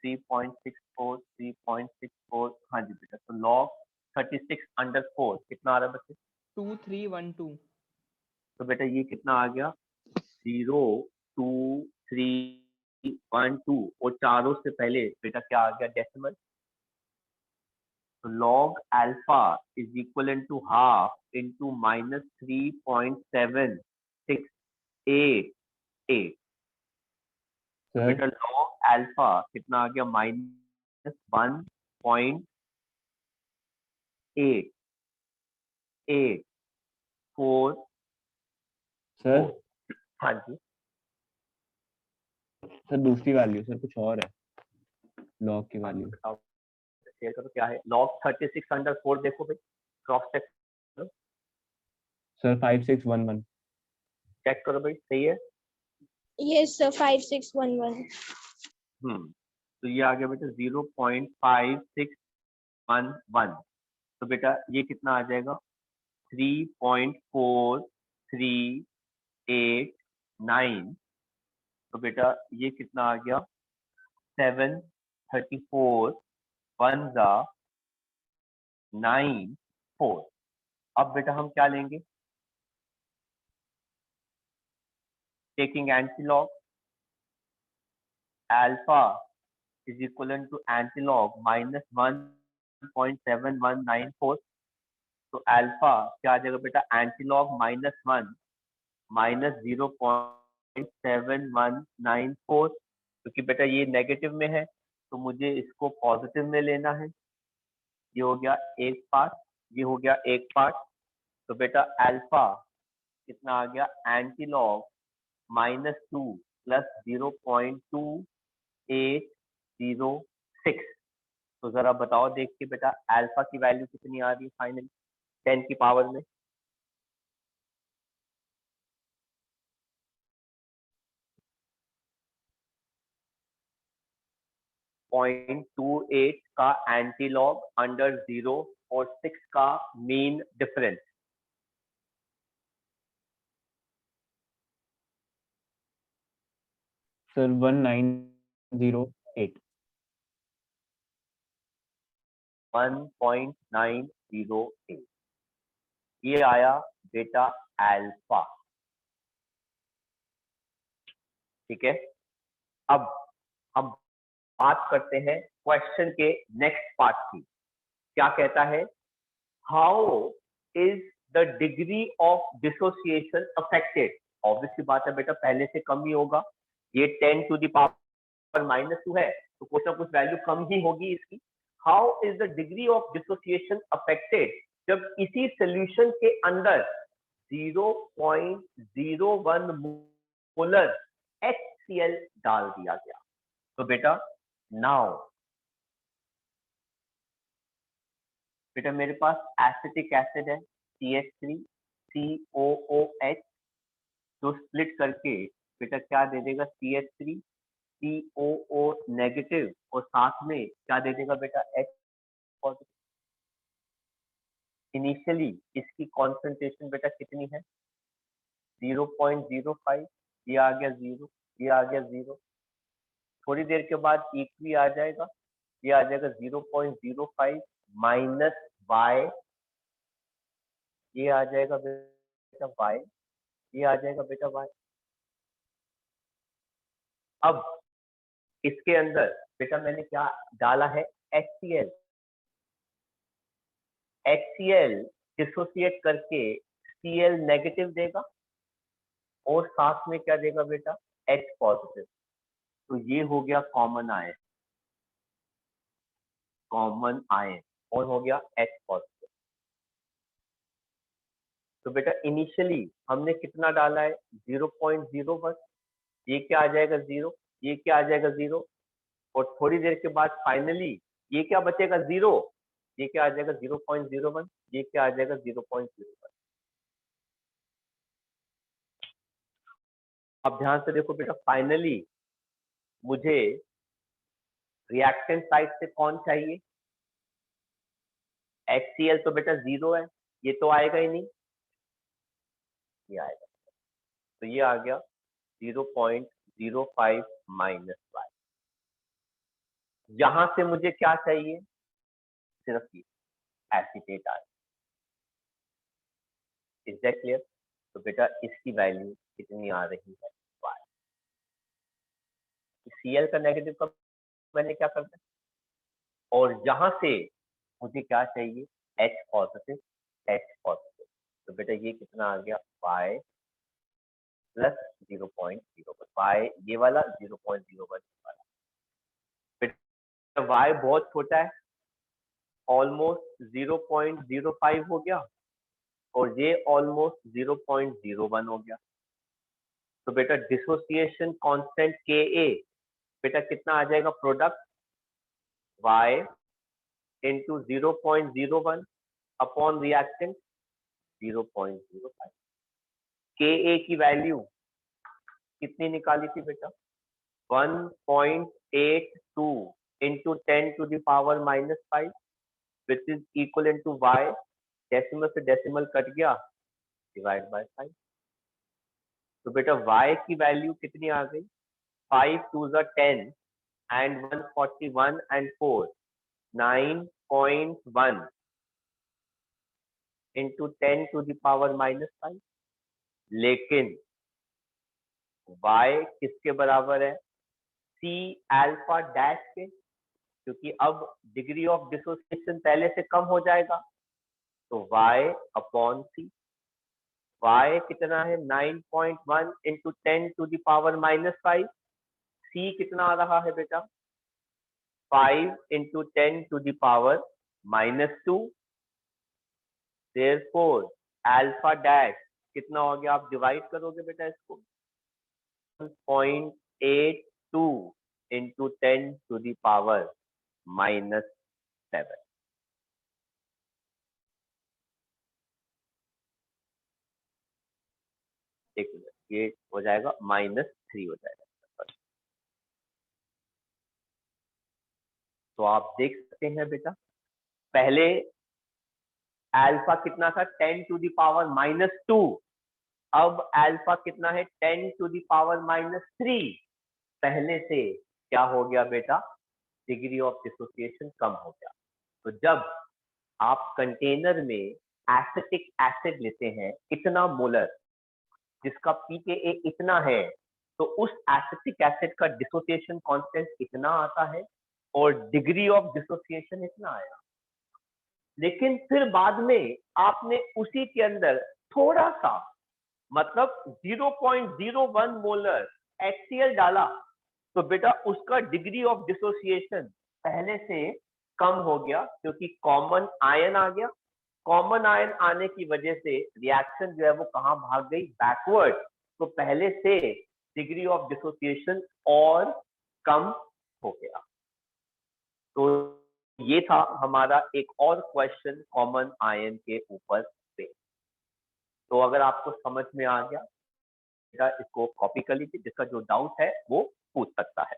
3.64 3.64, हाँ जी बेटा। तो लॉग 36/4 कितना आ रहा है बच्चे, 2312। तो बेटा ये कितना आ गया, 02312, और चारों से पहले बेटा क्या आ गया, डेसिमल। तो log alpha is equal to half into -3.768। तो सर बेटा लॉग अल्फा कितना आ गया, -1.884। सर हाँ जी, सर दूसरी वैल्यू सर कुछ और है, लॉग की हाँ जी, वैल्यू। बताओ शेयर करो क्या है। लॉग 36/4 देखो भाई, क्रॉस चेक करो, सर 5611। चेक करो भाई, सही है। Yes, sir. 5611. तो ये आ गया बेटा 0.5611। तो बेटा ये कितना आ जाएगा 3.4389। तो बेटा ये कितना आ गया 734 1 जा 94। अब बेटा हम क्या लेंगे, taking antilog alpha is equal to antilog -1.7194। तो अल्फा क्या आ जाएगा बेटा, एंटीलॉग -1 -0.7194, क्योंकि बेटा ये नेगेटिव में है तो मुझे इसको पॉजिटिव में लेना है। ये हो गया एक पार्ट, ये हो गया एक पार्ट। तो बेटा अल्फा कितना आ गया, एंटीलॉग -2 प्लस 0.2806। तो जरा बताओ देख के बेटा अल्फा की वैल्यू कितनी आ रही है फाइनली 10 की पावर में। .28 का एंटीलॉग अंडर 0 और 6 का मीन डिफरेंस। सर 1908। 1.908 ये आया बेटा अल्फा। ठीक है, अब हम बात करते हैं क्वेश्चन के नेक्स्ट पार्ट की। क्या कहता है, how is the degree of dissociation affected. Obviously बात है बेटा पहले से कम ही होगा, ये 10 टू द पावर -2 है तो कुछ ना कुछ वैल्यू कम ही होगी इसकी। How is the degree of dissociation affected जब इसी सोल्यूशन के अंदर 0.01 मोलर HCl डाल दिया गया। तो बेटा नाउ बेटा मेरे पास एसिटिक एसिड है CH3COOH, जो स्प्लिट करके बेटा क्या दे देगा CH3COO नेगेटिव और साथ में क्या दे देगा बेटा H पॉजिटिव। इनिशियली इसकी कॉन्सेंट्रेशन बेटा कितनी है 0.05, ये आ गया 0, ये आ गया 0। थोड़ी देर के बाद एक भी आ जाएगा, ये आ जाएगा 0.05 माइनस y, ये आ जाएगा बेटा y, ये आ जाएगा बेटा y। अब इसके अंदर बेटा मैंने क्या डाला है HCl। HCl डिसोसिएट करके Cl नेगेटिव देगा और साथ में क्या देगा बेटा H पॉजिटिव। तो ये हो गया कॉमन आयन, कॉमन आयन और हो गया H पॉजिटिव। तो बेटा इनिशियली हमने कितना डाला है 0.01, ये क्या आ जाएगा 0, ये क्या आ जाएगा 0 और थोड़ी देर के बाद फाइनली ये क्या बचेगा 0, ये क्या आ जाएगा 0.01, ये क्या आ जाएगा 0.01। अब ध्यान से देखो बेटा फाइनली मुझे रिएक्टेंट साइड से कौन चाहिए, HCl तो बेटा 0 है, ये तो आएगा ही नहीं, ये आएगा। तो ये आ गया 0.05 माइनस y। यहां से मुझे क्या चाहिए, सिर्फ ये एसीटेट आए। Is that clear. तो बेटा इसकी वैल्यू कितनी आ रही है y। Cl का नेगेटिव का मैंने क्या करना है और यहां से मुझे क्या चाहिए H पॉजिटिव, H पॉजिटिव। तो बेटा ये कितना आ गया y प्लस 0.01, y ये वाला 0.01 वाला। बेटा y बहुत छोटा है, ऑलमोस्ट 0.05 हो गया और ये ऑलमोस्ट 0.01 हो गया। तो बेटा डिसोसिएशन कांस्टेंट Ka बेटा कितना आ जाएगा, product y into 0.01 upon reactant 0.05। Ka की वैल्यू कितनी निकाली थी बेटा 1.82 into 10 to the power -5 which is equal to y, decimal से डेसिमल कट गया, डिवाइड बाय 5। तो बेटा y की वैल्यू कितनी आ गई, 5 2 10 and 141 and 4, 9.1 into 10 to the power -5। लेकिन y किसके बराबर है, c अल्फा डैश के, क्योंकि अब डिग्री ऑफ डिसोसिएशन पहले से कम हो जाएगा, तो y अपॉन c। y कितना है, 9.1 into 10 to the power -5। c कितना आ रहा है बेटा, 5 into 10 to the power -2। therefore alpha dash कितना हो गया, आप डिवाइड करोगे बेटा इसको, 0.82 into 10 to the power -7। एक मिनट, ये हो जाएगा -3 हो जाएगा। तो आप देख सकते हैं बेटा, पहले अल्फा कितना था, 10 to the power -2, अब अल्फा कितना है, 10 to the power -3। पहले से क्या हो गया बेटा, डिग्री ऑफ डिसोसिएशन कम हो गया। तो जब आप कंटेनर में एसिटिक एसिड लेते हैं इतना मोलर, जिसका pKa इतना है, तो उस एसिटिक एसिड का डिसोसिएशन कांस्टेंट इतना आता है और डिग्री ऑफ डिसोसिएशन इतना आया। लेकिन फिर बाद में आपने उसी के अंदर थोड़ा सा, मतलब 0.01 मोलर HCl डाला, तो बेटा उसका डिग्री ऑफ डिसोसिएशन पहले से कम हो गया, क्योंकि कॉमन आयन आ गया। कॉमन आयन आने की वजह से रिएक्शन जो है वो कहाँ भाग गई, बैकवर्ड। तो पहले से डिग्री ऑफ डिसोसिएशन और कम हो गया। तो ये था हमारा एक और क्वेश्चन कॉमन आयन के ऊपर पे। तो अगर आपको समझ में आ गया, बेटा इसको कॉपी कर लीजिए, जिसका जो डाउट है वो पूछ सकता है।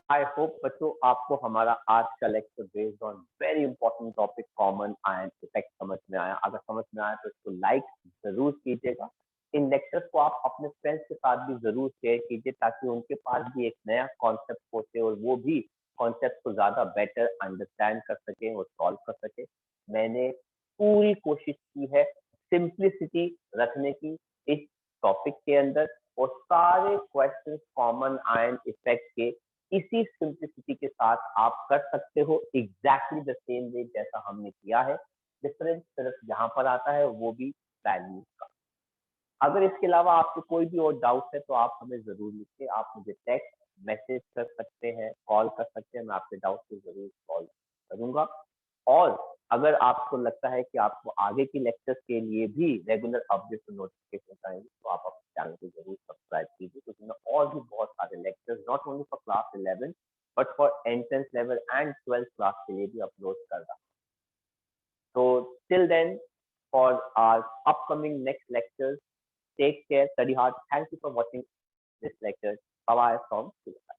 आई होप बच्चों आपको हमारा आज का lecture based on very important topic common ion effect समझ में आया। अगर समझ में आया तो इसको लाइक जरूर कीजिएगा। इन लेक्चर्स को आप अपने फ्रेंड्स के साथ भी जरूर शेयर कीजिए, ताकि उनके पास भी एक नया कॉन्सेप्ट पहुंचे और वो भी कॉन्सेप्ट को ज्यादा बेटर अंडरस्टैंड कर सके और सॉल्व कर सके। मैंने पूरी कोशिश की है सिंप्लिसिटी रखने की इस टॉपिक के अंदर, और सारे क्वेश्चंस कॉमन आयन इफेक्ट के इसी सिंप्लिसिटी के साथ आप कर सकते हो, एग्जैक्टली द सेम वे जैसा हमने किया है। डिफरेंस सिर्फ यहाँ पर आता है, वो भी वैल्यूज का। अगर इसके अलावा आपको कोई भी और डाउट है तो आप हमें जरूर लिखिए। आप मुझे टेक्स्ट मैसेज कर सकते हैं, कॉल कर सकते हैं, मैं आपके डाउट को जरूर सॉल्व करूंगा। और अगर आपको लगता है कि आपको आगे की लेक्चर्स के लिए भी रेगुलर अपडेट और नोटिफिकेशन चाहिए, तो आप अपने चैनल को जरूर सब्सक्राइब कीजिए, क्योंकि मैं और भी बहुत सारे lectures not only for class 11 but for entrance level and 12th class के लिए भी अपलोड कर रहा हूँ। तो till then, for our upcoming next lectures, take care, study hard. Thank you for watching this lecture. Bye bye from Sri Lanka.